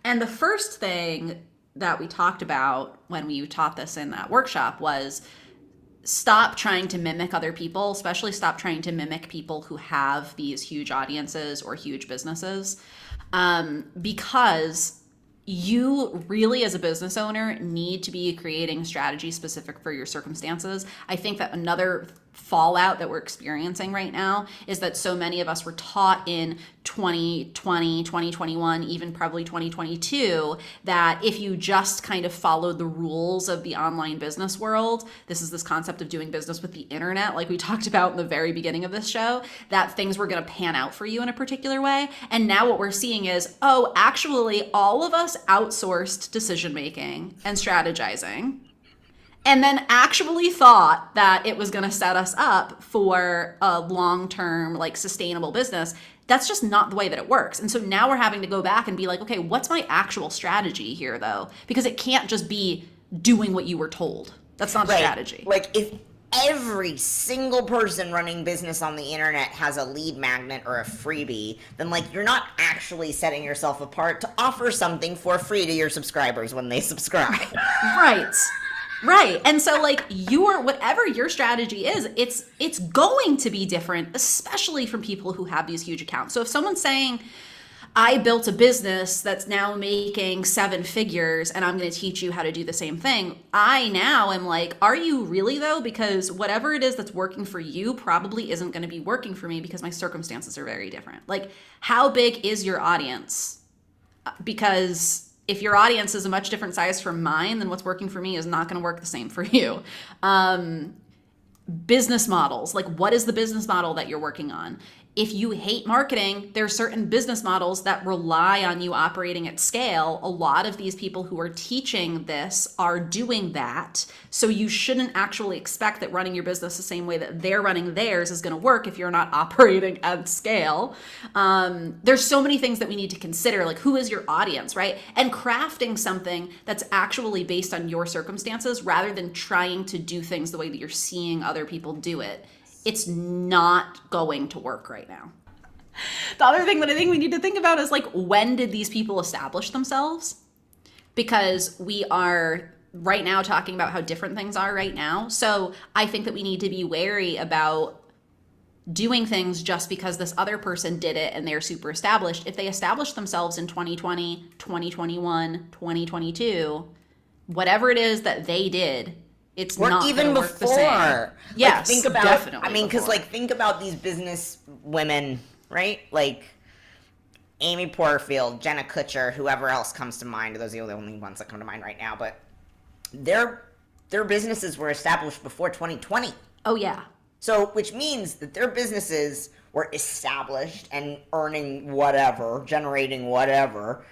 And the first thing that we talked about when we taught this in that workshop was stop trying to mimic other people, especially stop trying to mimic people who have these huge audiences or huge businesses, because you really, as a business owner, need to be creating strategy specific for your circumstances. I think that another fallout that we're experiencing right now is that so many of us were taught in 2020, 2021, even probably 2022, that if you just kind of followed the rules of the online business world, this is this concept of doing business with the internet, like we talked about in the very beginning of this show, that things were going to pan out for you in a particular way. And now what we're seeing is, oh, actually, all of us outsourced decision making and strategizing, and then actually thought that it was going to set us up for a long-term, like, sustainable business. That's just not the way that it works. And so now we're having to go back and be like, okay, what's my actual strategy here, though? Because it can't just be doing what you were told. That's not a strategy. Like, if every single person running business on the internet has a lead magnet or a freebie, then, like, you're not actually setting yourself apart to offer something for free to your subscribers when they subscribe. Right. And so, like, whatever your strategy is, it's going to be different, especially from people who have these huge accounts. So if someone's saying, I built a business that's now making 7 figures and I'm going to teach you how to do the same thing, I now am like, are you really, though? Because whatever it is that's working for you probably isn't going to be working for me because my circumstances are very different. Like, how big is your audience? Because if your audience is a much different size from mine, then what's working for me is not going to work the same for you. Business models, like, what is the business model that you're working on? If you hate marketing, there are certain business models that rely on you operating at scale. A lot of these people who are teaching this are doing that. So you shouldn't actually expect that running your business the same way that they're running theirs is going to work if you're not operating at scale. There's so many things that we need to consider, like, who is your audience, right? And crafting something that's actually based on your circumstances rather than trying to do things the way that you're seeing other people do it. It's not going to work right now. The other thing that I think we need to think about is, like, when did these people establish themselves? Because we are right now talking about how different things are right now. So I think that we need to be wary about doing things just because this other person did it and they're super established. If they established themselves in 2020, 2021, 2022, whatever it is that they did, it's or not even before. Work the same. Yes, like, think about, definitely. I mean, because, like, think about these business women, right? Like Amy Porterfield, Jenna Kutcher, whoever else comes to mind. Those are the only ones that come to mind right now. But their businesses were established before 2020. Oh, yeah. So, which means that their businesses were established and earning whatever, generating whatever,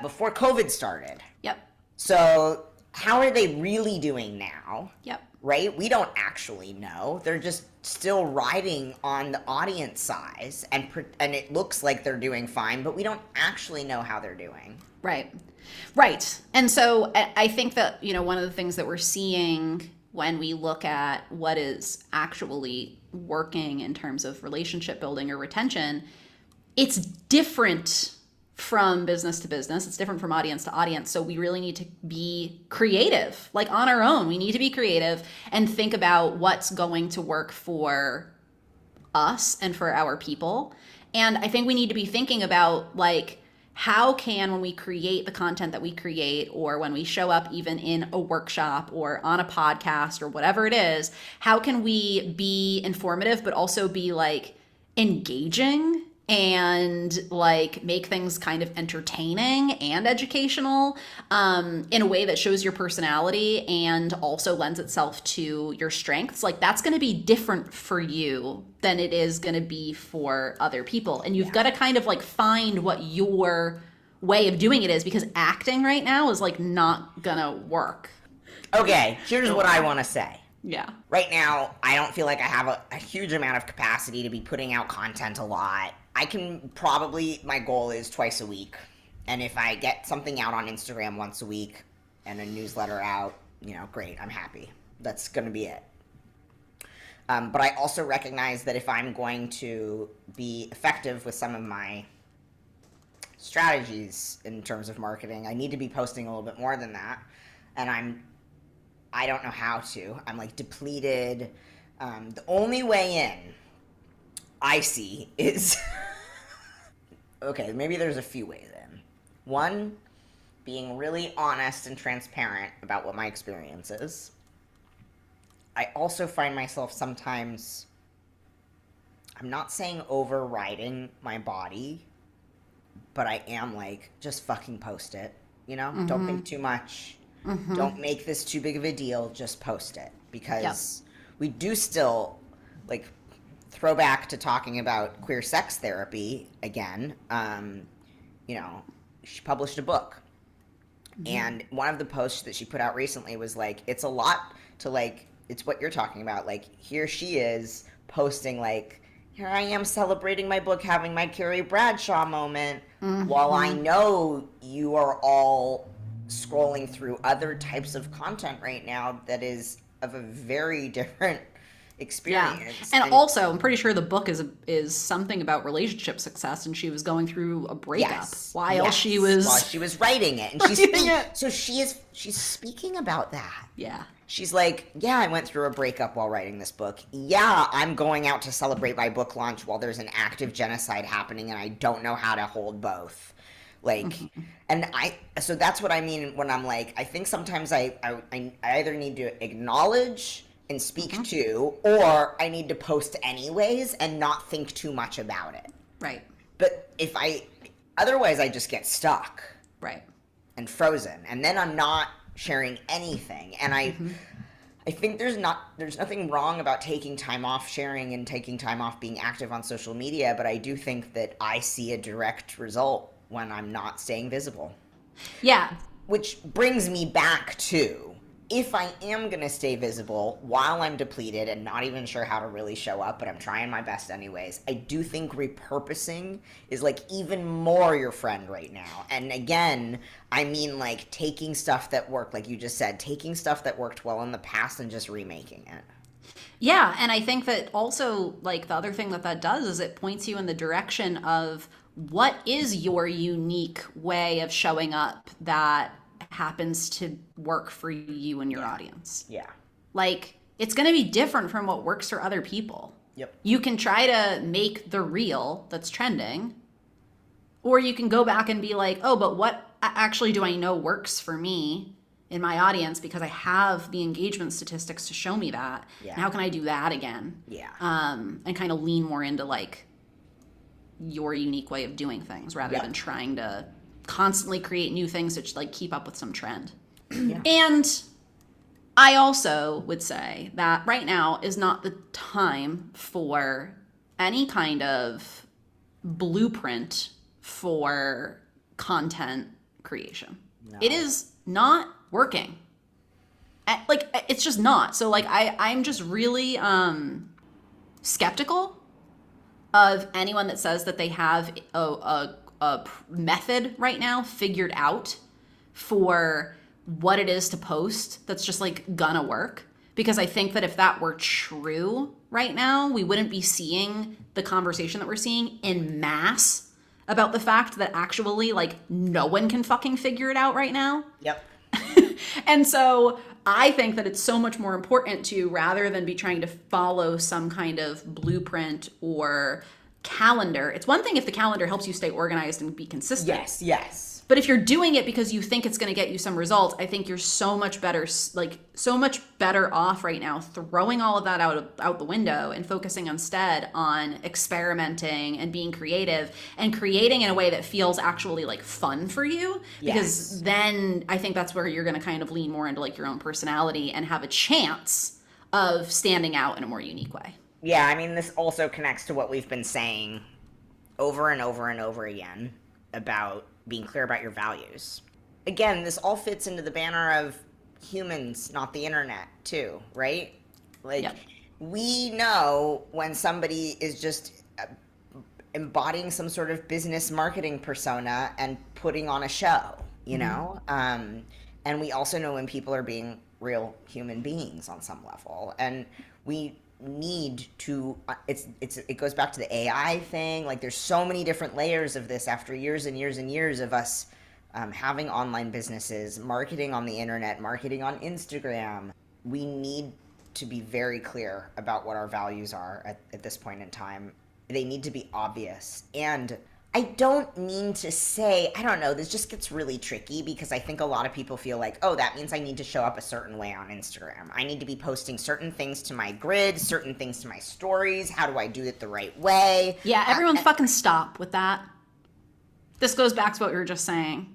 before COVID started. Yep. So how are they really doing now? Yep. Right? We don't actually know. They're just still riding on the audience size, and it looks like they're doing fine, but we don't actually know how they're doing. Right. And so I think that, you know, one of the things that we're seeing when we look at what is actually working in terms of relationship building or retention, it's different from business to business. It's different from audience to audience. So we really need to be creative, like, on our own. We need to be creative and think about what's going to work for us and for our people. And I think we need to be thinking about, like, how can, when we create the content that we create, or when we show up even in a workshop or on a podcast or whatever it is, how can we be informative but also be, like, engaging and, like, make things kind of entertaining and educational, in a way that shows your personality and also lends itself to your strengths. Like, that's going to be different for you than it is going to be for other people. And you've got to kind of, like, find what your way of doing it is, because acting right now is, like, not going to work. Okay, here's what I want to say. Yeah. Right now, I don't feel like I have a huge amount of capacity to be putting out content a lot. I can probably, my goal is twice a week. And if I get something out on Instagram once a week and a newsletter out, great, I'm happy. That's going to be it. But I also recognize that if I'm going to be effective with some of my strategies in terms of marketing, I need to be posting a little bit more than that. And I don't know how to. I'm like depleted. The only way in I see is okay, maybe there's a few ways in. One, being really honest and transparent about what my experience is. I also find myself sometimes, I'm not saying overriding my body, but I am like, just fucking post it. Don't think too much. Don't make this too big of a deal. Just post it. Because we do still, like, throw back to talking about queer sex therapy again. She published a book. And one of the posts that she put out recently was like, it's a lot to like, it's what you're talking about. Like, here she is posting like, here I am celebrating my book, having my Carrie Bradshaw moment, while I know you are all scrolling through other types of content right now that is of a very different experience. And also, I'm pretty sure the book is something about relationship success, and she was going through a breakup while she was writing it, and she's speaking about that. Yeah. She's like, yeah, I went through a breakup while writing this book. Yeah, I'm going out to celebrate my book launch while there's an active genocide happening, and I don't know how to hold both. Like, so that's what I mean when I'm like, I think sometimes I either need to acknowledge and speak to, or I need to post anyways and not think too much about it. Right. But otherwise I just get stuck. Right. And frozen. And then I'm not sharing anything. And I think there's nothing wrong about taking time off sharing and taking time off being active on social media, but I do think that I see a direct result when I'm not staying visible. Yeah. Which brings me back to, if I am going to stay visible while I'm depleted and not even sure how to really show up, but I'm trying my best anyways, I do think repurposing is like even more your friend right now. And again, I mean like taking stuff that worked, like you just said, taking stuff that worked well in the past and just remaking it. Yeah, and I think that also, like, the other thing that does is it points you in the direction of what is your unique way of showing up that happens to work for you and your audience. Yeah. Like, it's going to be different from what works for other people. Yep. You can try to make the reel that's trending, or you can go back and be like, oh, but what actually do I know works for me in my audience, because I have the engagement statistics to show me that. Yeah. And how can I do that again? Yeah. And kind of lean more into like your unique way of doing things rather than trying to constantly create new things to like keep up with some trend. Yeah. And I also would say that right now is not the time for any kind of blueprint for content creation. No. It is not working. Like, it's just not. So like I'm just really skeptical of anyone that says that they have a method right now figured out for what it is to post that's just like gonna work. Because I think that if that were true right now, we wouldn't be seeing the conversation that we're seeing in mass about the fact that actually like no one can fucking figure it out right now. Yep. And so I think that it's so much more important to, rather than be trying to follow some kind of blueprint or calendar. It's one thing if the calendar helps you stay organized and be consistent. Yes. But if you're doing it because you think it's going to get you some results, I think you're so much better off right now throwing all of that out the window and focusing instead on experimenting and being creative and creating in a way that feels actually like fun for you. Because then I think that's where you're going to kind of lean more into like your own personality and have a chance of standing out in a more unique way. Yeah, I mean, this also connects to what we've been saying over and over and over again about being clear about your values. Again, this all fits into the banner of humans, not the internet, too, right? Like, Yep. we know when somebody is just embodying some sort of business marketing persona and putting on a show, you know? And we also know when people are being real human beings on some level. And we need to, it goes back to the AI thing. Like, there's so many different layers of this after years and years and years of us having online businesses, marketing on the internet, marketing on Instagram. We need to be very clear about what our values are at this point in time. They need to be obvious. And I don't mean to say, I don't know, this just gets really tricky because I think a lot of people feel like, oh, that means I need to show up a certain way on Instagram. I need to be posting certain things to my grid, certain things to my stories. How do I do it the right way? Yeah, everyone fucking stop with that. This goes back to what we were just saying.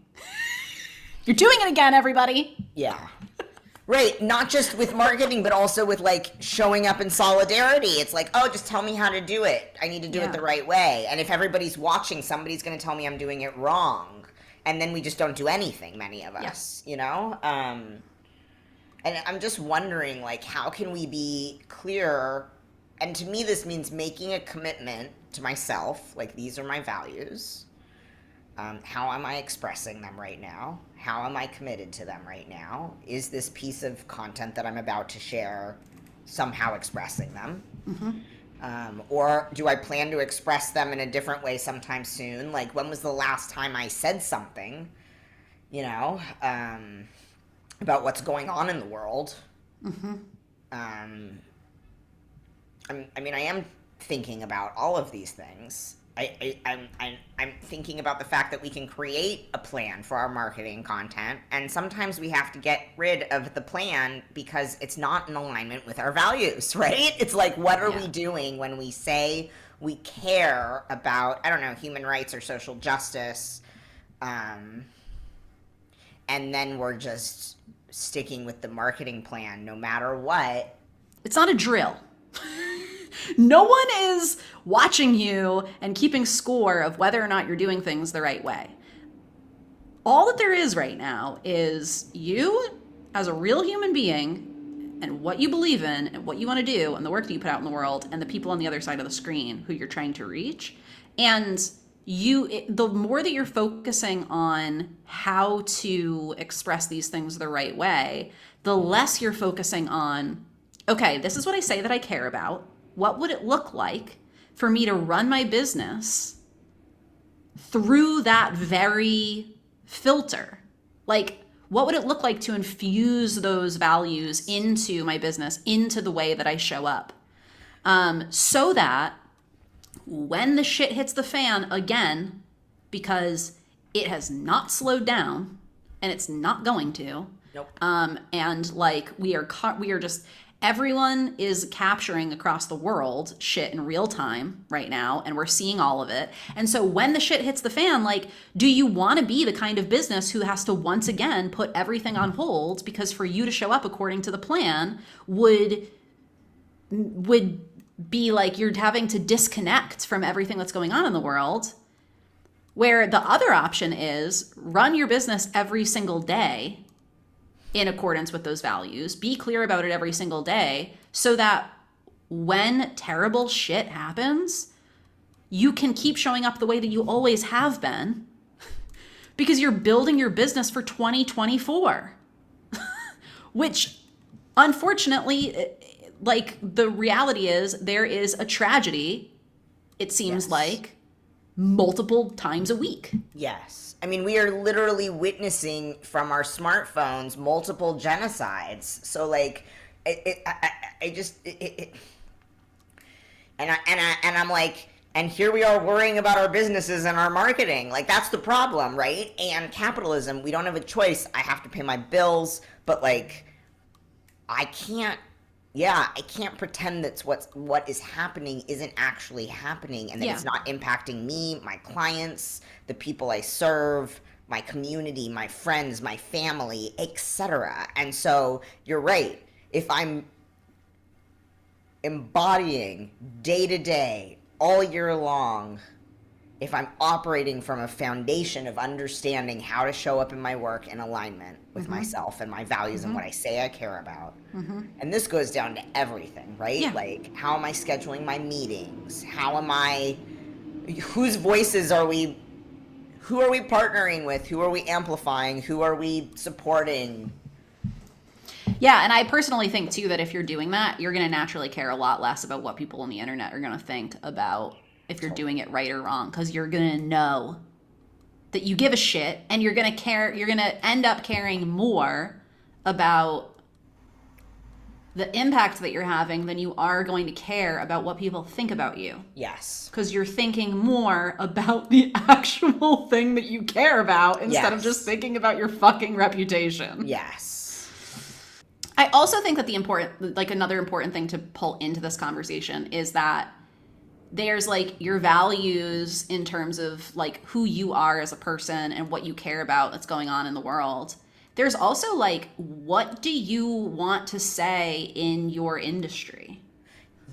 You're doing it again, everybody. Yeah. Right, not just with marketing, but also with like showing up in solidarity. It's like, oh, just tell me how to do it. I need to do it the right way. And if everybody's watching, somebody's going to tell me I'm doing it wrong. And then we just don't do anything, many of us, you know? And I'm just wondering, like, how can we be clear? And to me, this means making a commitment to myself. Like, these are my values. How am I expressing them right now? How am I committed to them right now? Is this piece of content that I'm about to share somehow expressing them? Or do I plan to express them in a different way sometime soon? Like, when was the last time I said something, you know, about what's going on in the world? I mean, I am thinking about all of these things. I'm thinking about the fact that we can create a plan for our marketing content, and sometimes we have to get rid of the plan because it's not in alignment with our values, right? It's like, what are we doing when we say we care about, I don't know, human rights or social justice, and then we're just sticking with the marketing plan no matter what? It's not a drill. No one is watching you and keeping score of whether or not you're doing things the right way. All that there is right now is you as a real human being and what you believe in and what you want to do and the work that you put out in the world and the people on the other side of the screen who you're trying to reach. And the more that you're focusing on how to express these things the right way, the less you're focusing on, okay, this is what I say that I care about. What would it look like for me to run my business through that very filter? Like, what would it look like to infuse those values into my business, into the way that I show up? So that when the shit hits the fan again, because it has not slowed down and it's not going to. Nope. And like we are just, everyone is capturing across the world shit in real time right now, and we're seeing all of it. And so when the shit hits the fan, like, do you want to be the kind of business who has to once again put everything on hold because for you to show up according to the plan would be like you're having to disconnect from everything that's going on in the world? Where the other option is run your business every single day in accordance with those values, be clear about it every single day so that when terrible shit happens, you can keep showing up the way that you always have been because you're building your business for 2024, which unfortunately, like, the reality is there is a tragedy, it seems like, multiple times a week. Yes. I mean, we are literally witnessing from our smartphones multiple genocides. So, like, I'm like, and here we are worrying about our businesses and our marketing. Like, that's the problem, right? And capitalism, we don't have a choice. I have to pay my bills, but like, I can't pretend that what is happening isn't actually happening and that it's not impacting me, my clients, the people I serve, my community, my friends, my family, etc. And so you're right. If I'm embodying day to day, all year long, if I'm operating from a foundation of understanding how to show up in my work in alignment with myself and my values and what I say I care about. And this goes down to everything, right? Yeah. Like, how am I scheduling my meetings? Whose voices are we, who are we partnering with? Who are we amplifying? Who are we supporting? Yeah, and I personally think too that if you're doing that, you're going to naturally care a lot less about what people on the internet are going to think about if you're doing it right or wrong, because you're going to know that you give a shit, and you're going to care. You're going to end up caring more about the impact that you're having than you are going to care about what people think about you. Yes. Because you're thinking more about the actual thing that you care about instead of just thinking about your fucking reputation. Yes. I also think that another important thing to pull into this conversation is that there's like your values in terms of like who you are as a person and what you care about that's going on in the world. There's also like, what do you want to say in your industry?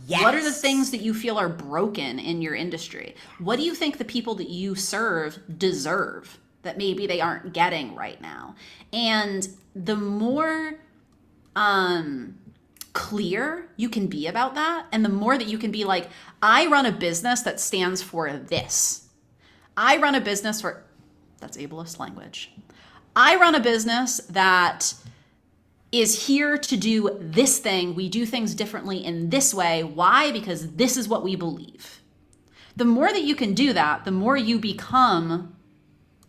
Yes. What are the things that you feel are broken in your industry? What do you think the people that you serve deserve that maybe they aren't getting right now? And the more clear you can be about that, and the more that you can be like, I run a business that stands for this. I run a business for, that's ableist language. I run a business that is here to do this thing. We do things differently in this way. Why? Because this is what we believe. The more that you can do that, the more you become,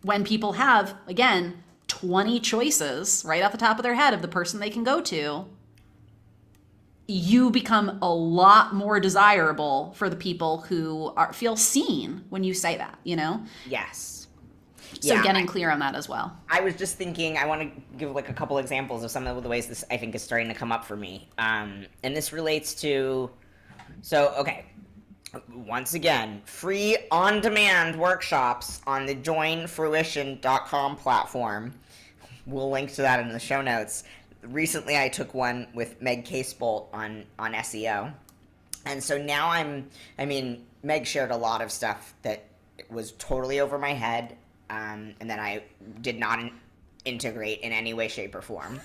when people have, again, 20 choices right off the top of their head of the person they can go to, you become a lot more desirable for the people who feel seen when you say that, you know? Yes. So getting clear on that as well. I was just thinking, I want to give like a couple examples of some of the ways this I think is starting to come up for me. And this relates to, okay, once again, free on-demand workshops on the joinfruition.com platform. We'll link to that in the show notes. Recently, I took one with Meg Casebolt on SEO. And so now Meg shared a lot of stuff that was totally over my head, and that I did not integrate in any way, shape, or form.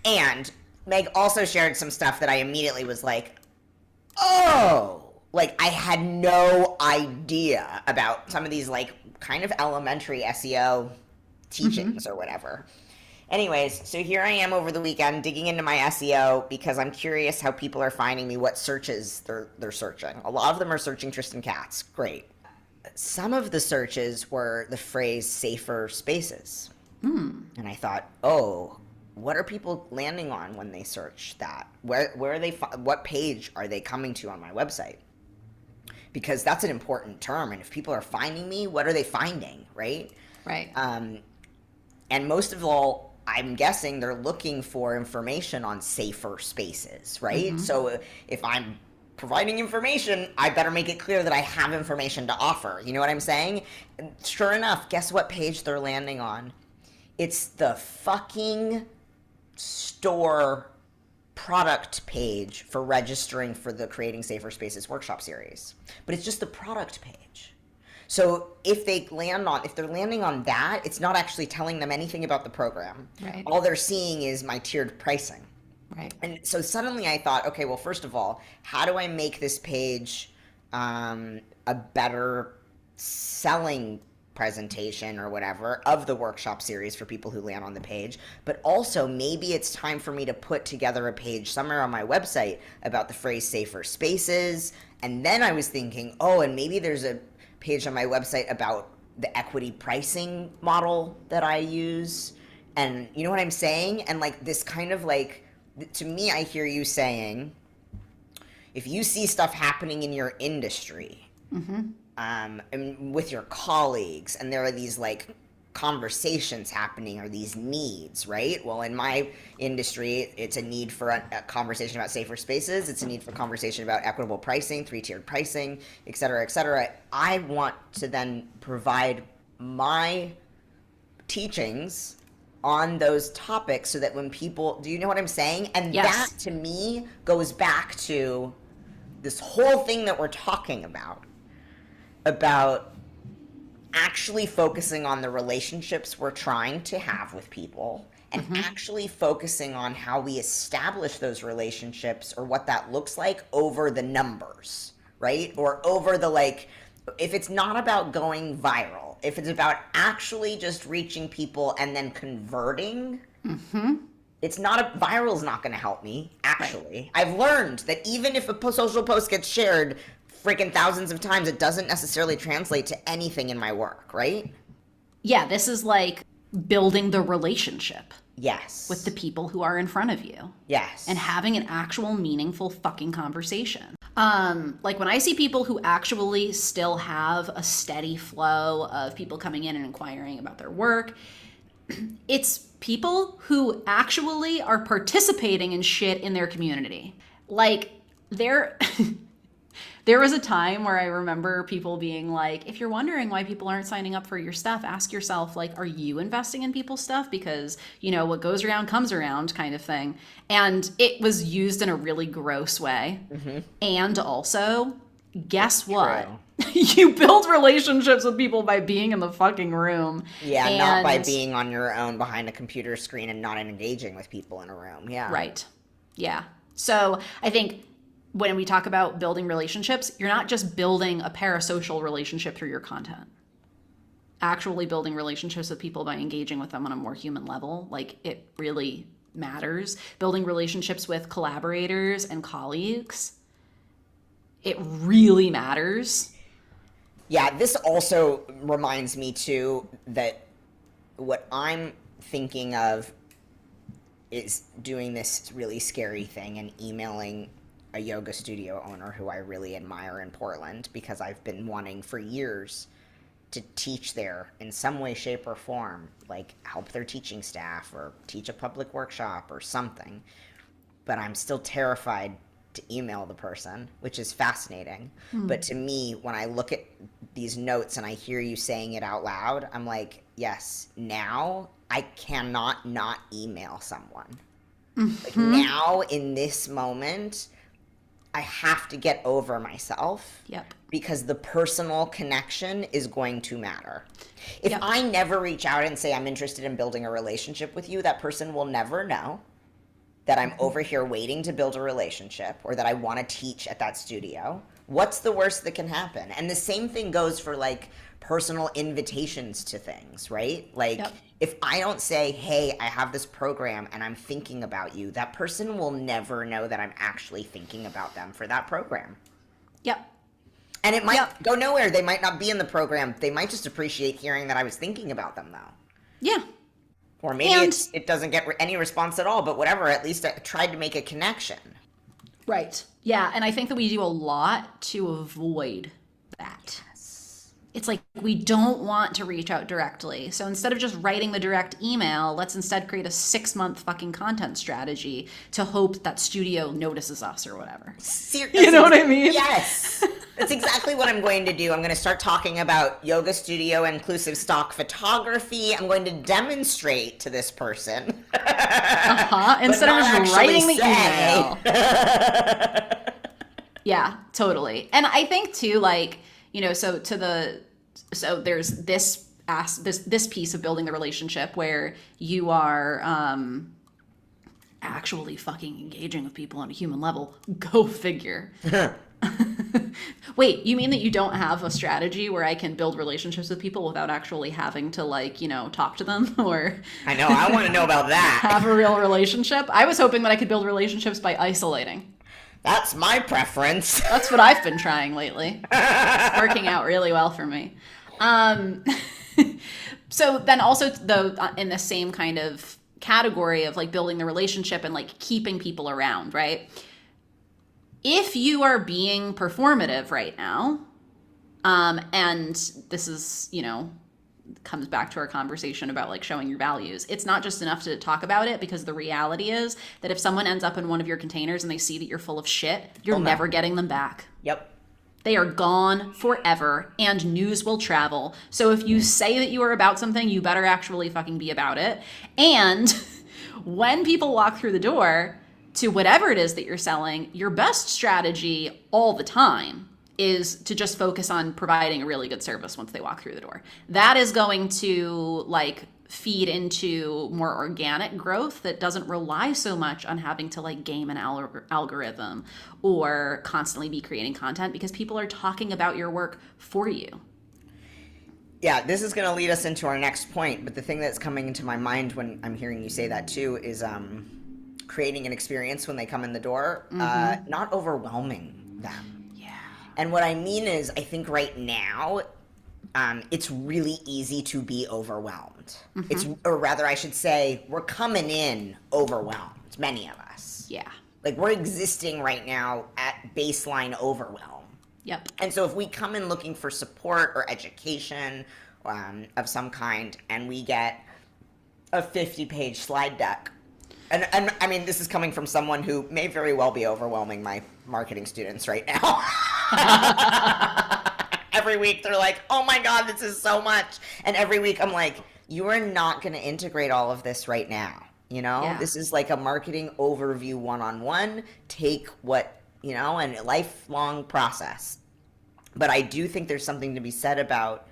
And Meg also shared some stuff that I immediately was like, oh! Like, I had no idea about some of these, like, kind of elementary SEO teachings or whatever. Anyways, so here I am over the weekend digging into my SEO because I'm curious how people are finding me, what searches they're searching. A lot of them are searching Tristan Katz. Great. Some of the searches were the phrase safer spaces. And I thought, oh, what are people landing on when they search that? Where are they? What page are they coming to on my website? Because that's an important term. And if people are finding me, what are they finding, right? Right. And most of all, I'm guessing they're looking for information on safer spaces, right? So if I'm providing information, I better make it clear that I have information to offer. You know what I'm saying? And sure enough, guess what page they're landing on? It's the fucking store product page for registering for the Creating Safer Spaces workshop series. But it's just the product page. So if they're landing on that, it's not actually telling them anything about the program. Right. All they're seeing is my tiered pricing. Right. And so suddenly I thought, okay, well, first of all, how do I make this page a better selling presentation or whatever of the workshop series for people who land on the page? But also, maybe it's time for me to put together a page somewhere on my website about the phrase safer spaces. And then I was thinking, oh, and maybe there's a page on my website about the equity pricing model that I use. And you know what I'm saying? And like this kind of like, to me, I hear you saying, if you see stuff happening in your industry, and with your colleagues, and there are these like conversations happening or these needs, right? Well, in my industry, it's a need for a conversation about safer spaces. It's a need for conversation about equitable pricing, 3-tiered pricing, et cetera, et cetera. I want to then provide my teachings on those topics so that when people, do you know what I'm saying? And yes. That to me goes back to this whole thing that we're talking about actually focusing on the relationships we're trying to have with people, and actually focusing on how we establish those relationships or what that looks like over the numbers, right? Or over the, like, if it's not about going viral, if it's about actually just reaching people and then converting, it's not viral's not going to help me, actually. Right. I've learned that even if a social post gets shared freaking thousands of times, it doesn't necessarily translate to anything in my work, right? Yeah, this is like building the relationship. Yes. With the people who are in front of you. Yes. And having an actual meaningful fucking conversation. Like when I see people who actually still have a steady flow of people coming in and inquiring about their work, it's people who actually are participating in shit in their community. Like, there was a time where I remember people being like, if you're wondering why people aren't signing up for your stuff, ask yourself, like, are you investing in people's stuff? Because, you know, what goes around comes around kind of thing. And it was used in a really gross way. And also, guess what? You build relationships with people by being in the fucking room. Yeah, and not by being on your own behind a computer screen and not engaging with people in a room. Yeah. Right. Yeah. So I think when we talk about building relationships, you're not just building a parasocial relationship through your content. Actually building relationships with people by engaging with them on a more human level, like, it really matters. Building relationships with collaborators and colleagues, it really matters. Yeah, this also reminds me, too, that what I'm thinking of is doing this really scary thing and emailing a yoga studio owner who I really admire in Portland, because I've been wanting for years to teach there in some way, shape, or form, like help their teaching staff or teach a public workshop or something. But I'm still terrified to email the person, which is fascinating. But to me, when I look at these notes and I hear you saying it out loud, I'm like, yes, now I cannot not email someone. Like, now in this moment, I have to get over myself. Yep. Because the personal connection is going to matter. If I never reach out and say I'm interested in building a relationship with you, that person will never know that I'm over here waiting to build a relationship, or that I want to teach at that studio. What's the worst that can happen? And the same thing goes for, like, personal invitations to things, right? Like, if I don't say, hey, I have this program and I'm thinking about you, that person will never know that I'm actually thinking about them for that program. Yep. And it might go nowhere. They might not be in the program. They might just appreciate hearing that I was thinking about them, though. Yeah. Or maybe it doesn't get any response at all, but whatever. At least I tried to make a connection. Right. Yeah, and I think that we do a lot to avoid that. It's like, we don't want to reach out directly. So instead of just writing the direct email, let's instead create a 6-month fucking content strategy to hope that studio notices us or whatever. You know what I mean? Yes. That's exactly what I'm going to do. I'm going to start talking about yoga studio inclusive stock photography. I'm going to demonstrate to this person. Instead of just writing the email. Yeah, totally. And I think too, like, you know, so there's this piece of building the relationship where you are actually fucking engaging with people on a human level. Go figure. Wait, you mean that you don't have a strategy where I can build relationships with people without actually having to, like, you know, talk to them or... I know, I want to know about that. Have a real relationship? I was hoping that I could build relationships by isolating. That's my preference. That's what I've been trying lately. It's working out really well for me. So then also, though, in the same kind of category of, like, building the relationship and, like, keeping people around, right? If you are being performative right now, and this is, you know, comes back to our conversation about, like, showing your values. It's not just enough to talk about it, because the reality is that if someone ends up in one of your containers and they see that you're full of shit, you're never getting them back. Yep. They are gone forever, and news will travel. So if you say that you are about something, you better actually fucking be about it. And when people walk through the door to whatever it is that you're selling, your best strategy all the time is to just focus on providing a really good service once they walk through the door. That is going to like feed into more organic growth that doesn't rely so much on having to like game an algorithm or constantly be creating content, because people are talking about your work for you. Yeah, this is going to lead us into our next point, but the thing that's coming into my mind when I'm hearing you say that too is creating an experience when they come in the door, not overwhelming them. Yeah. And what I mean is, I think right now, it's really easy to be overwhelmed. Or rather, I should say, we're coming in overwhelmed, many of us. Yeah. Like, we're existing right now at baseline overwhelm. Yep. And so if we come in looking for support or education of some kind, and we get a 50-page slide deck, and I mean, this is coming from someone who may very well be overwhelming my marketing students right now. Every week they're like, oh my God, this is so much. And every week I'm like, you are not going to integrate all of this right now. You know, Yeah. This is like a marketing overview one-on-one. Take what, and a lifelong process. But I do think there's something to be said about,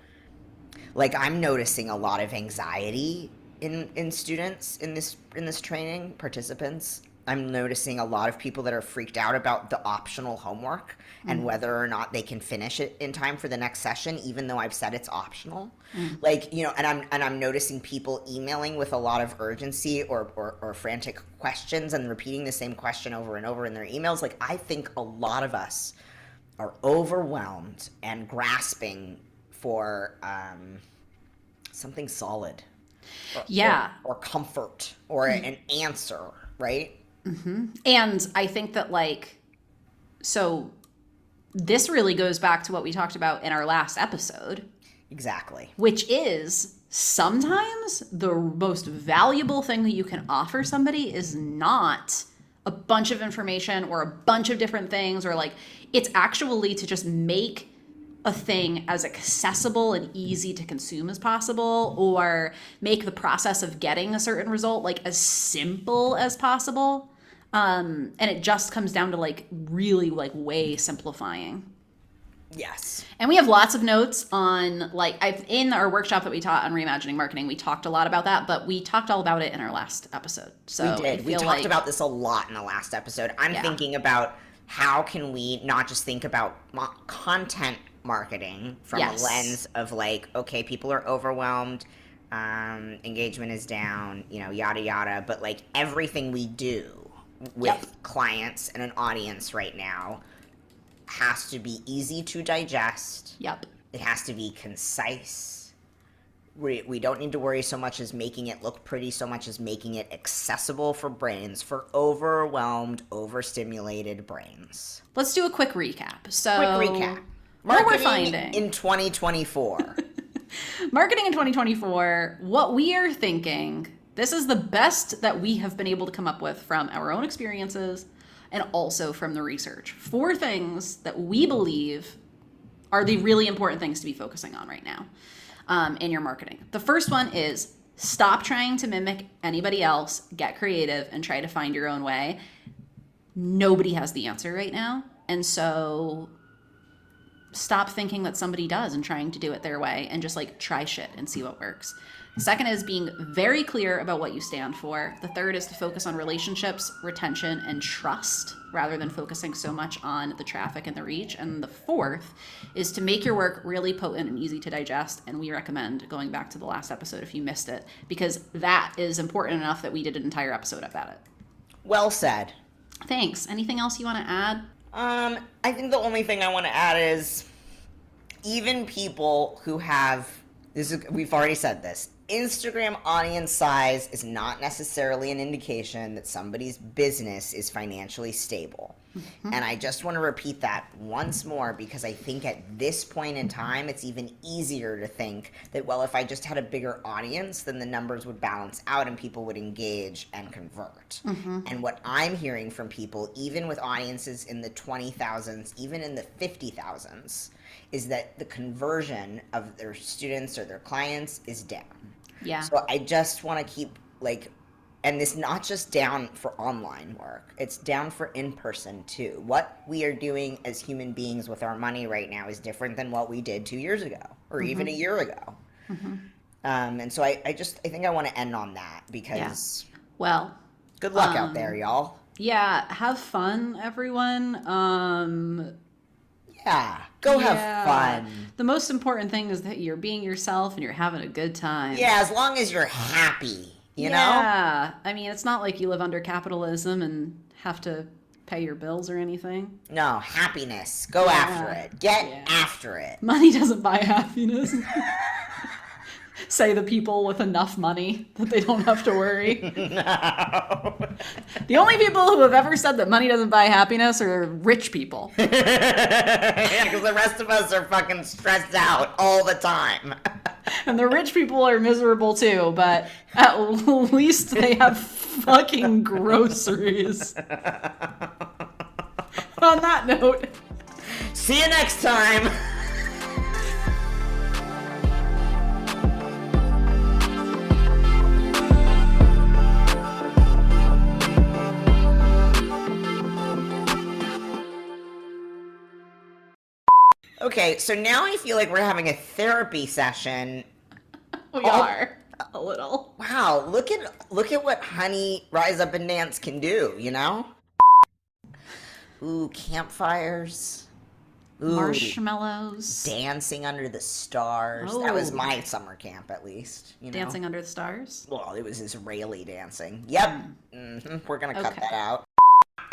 like, I'm noticing a lot of anxiety in students in this training, participants. I'm noticing a lot of people that are freaked out about the optional homework and whether or not they can finish it in time for the next session, even though I've said it's optional. Like, and I'm noticing people emailing with a lot of urgency or frantic questions and repeating the same question over and over in their emails. Like, I think a lot of us are overwhelmed and grasping for something solid. Or comfort or an answer, right? And I think that, like, so this really goes back to what we talked about in our last episode. Exactly. Which is sometimes the most valuable thing that you can offer somebody is not a bunch of information or a bunch of different things, or like, it's actually to just make a thing as accessible and easy to consume as possible, or make the process of getting a certain result like as simple as possible. And it just comes down to like really like way simplifying. Yes. And we have lots of notes on, like, in our workshop that we taught on reimagining marketing, we talked a lot about that, but we talked all about it in our last episode. So we did. We talked about this a lot in the last episode. I'm thinking about how can we not just think about content marketing from a lens of like, okay, people are overwhelmed, engagement is down, yada yada, but like everything we do with clients and an audience right now has to be easy to digest. Yep. It has to be concise. We don't need to worry so much as making it look pretty, so much as making it accessible for brains, for overwhelmed, overstimulated brains. Let's do a quick recap. So, quick recap. What we're finding in 2024. Marketing in 2024, what we are thinking, this is the best that we have been able to come up with from our own experiences and also from the research. 4 things that we believe are the really important things to be focusing on right now in your marketing. The first one is stop trying to mimic anybody else, get creative, and try to find your own way. Nobody has the answer right now. And so stop thinking that somebody does and trying to do it their way, and just like try shit and see what works. The second is being very clear about what you stand for. The third is to focus on relationships, retention, and trust rather than focusing so much on the traffic and the reach. And the fourth is to make your work really potent and easy to digest. And we recommend going back to the last episode if you missed it, because that is important enough that we did an entire episode about it. Well said. Thanks. Anything else you want to add? I think the only thing I want to add is even people who have we've already said this. Instagram audience size is not necessarily an indication that somebody's business is financially stable. And I just want to repeat that once more, because I think at this point in time, it's even easier to think that, well, if I just had a bigger audience, then the numbers would balance out and people would engage and convert. And what I'm hearing from people, even with audiences in the 20,000s, even in the 50,000s, is that the conversion of their students or their clients is down. Yeah. So I just want to keep, like, And it's not just down for online work. It's down for in-person too. What we are doing as human beings with our money right now is different than what we did 2 years ago or even a year ago. And so I think I want to end on that because well, good luck out there, y'all. Yeah, have fun, everyone. Yeah, go have fun. The most important thing is that you're being yourself and you're having a good time. Yeah, as long as you're happy, you know? Yeah. I mean, it's not like you live under capitalism and have to pay your bills or anything. No, happiness. Go after it. Get after it. Money doesn't buy happiness. Say the people with enough money that they don't have to worry. No. The only people who have ever said that money doesn't buy happiness are rich people. Yeah, because the rest of us are fucking stressed out all the time. And the rich people are miserable too, but at least they have fucking groceries. On that note, see you next time. Okay, so now I feel like we're having a therapy session. we are a little. Wow, look at what Honey Rise Up and Dance can do, you know? Ooh, campfires. Ooh, Marshmallows. dancing under the stars. That was my summer camp, at least. You know? Dancing under the stars? Well, it was Israeli dancing. Yep. We're gonna cut that out.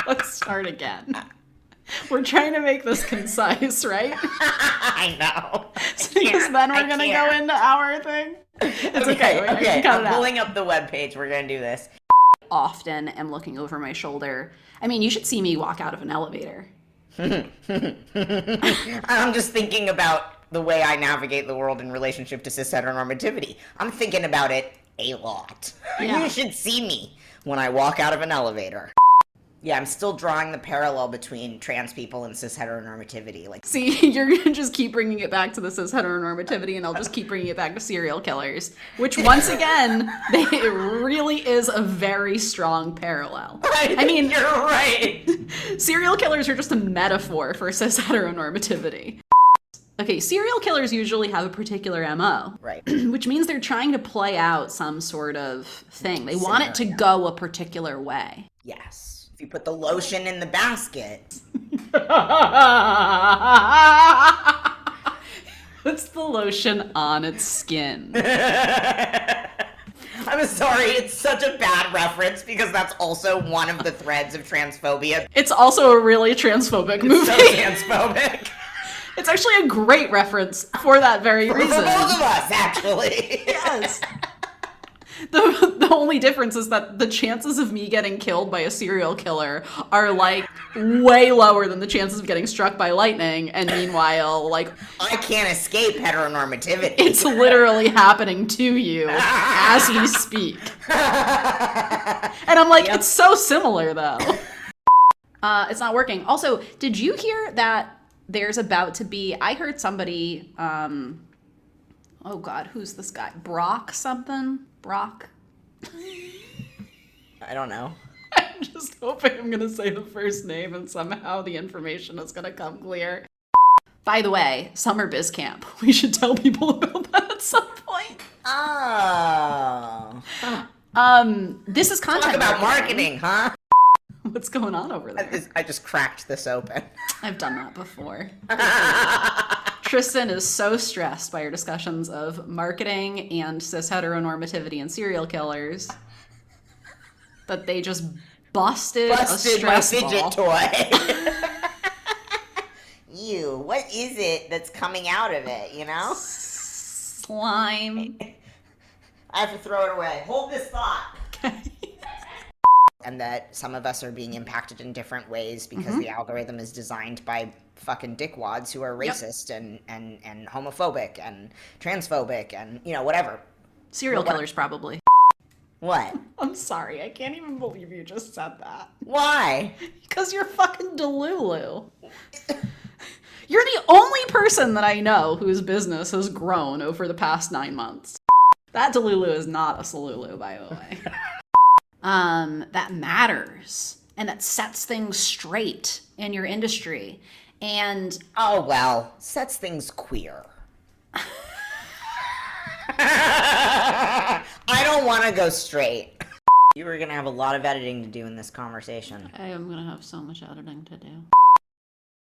Let's start again. We're trying to make this concise, right? I know. Because then we're going to go into our thing. It's okay. Okay. I'm pulling up the webpage. We're going to do this. Often am looking over my shoulder. I mean, you should see me walk out of an elevator. I'm just thinking about the way I navigate the world in relationship to cis heteronormativity. I'm thinking about it a lot. Yeah. You should see me when I walk out of an elevator. Yeah, I'm still drawing the parallel between trans people and cis heteronormativity. Like, see, you're going to just keep bringing it back to the cis heteronormativity, and I'll just keep bringing it back to serial killers, which, once again, it really is a very strong parallel. I mean, you're right. Serial killers are just a metaphor for cis heteronormativity. Okay, serial killers usually have a particular MO. Right. Which means they're trying to play out some sort of thing. They want it to go a particular way. Yes. If you put the lotion in the basket. Puts the lotion on its skin. I'm sorry, it's such a bad reference because that's also one of the threads of transphobia. It's also a really transphobic movie. So transphobic. It's actually a great reference for that very reason. For both of us, actually. Yes. The only difference is that the chances of me getting killed by a serial killer are, like, way lower than the chances of getting struck by lightning, and meanwhile, like... I can't escape heteronormativity. It's literally happening to you as we speak. And I'm like, It's so similar, though. It's not working. Also, did you hear that there's about to be... I heard somebody... oh, God, who's this guy? Brock something? Brock? I don't know. I'm just hoping I'm going to say the first name and somehow the information is going to come clear. By the way, Summer Biz Camp. We should tell people about that at some point. Oh. This is content Talk about marketing, huh? What's going on over there? I just cracked this open. I've done that before. Tristan is so stressed by our discussions of marketing and cis heteronormativity and serial killers that they just busted a stress my fidget ball. toy. Ew, what is it that's coming out of it, you know? Slime. I have to throw it away. Hold this thought. Okay. And that some of us are being impacted in different ways because the algorithm is designed by fucking dickwads who are racist and homophobic and transphobic and, you know, whatever. Serial killers, probably. What? I'm sorry, I can't even believe you just said that. Why? Because you're fucking Delulu. You're the only person that I know whose business has grown over the past 9 months. That Delulu is not a Salulu, by the way. that matters and that sets things straight in your industry. And Oh, well, sets things queer. I don't want to go straight. You are going to have a lot of editing to do in this conversation. I am going to have so much editing to do.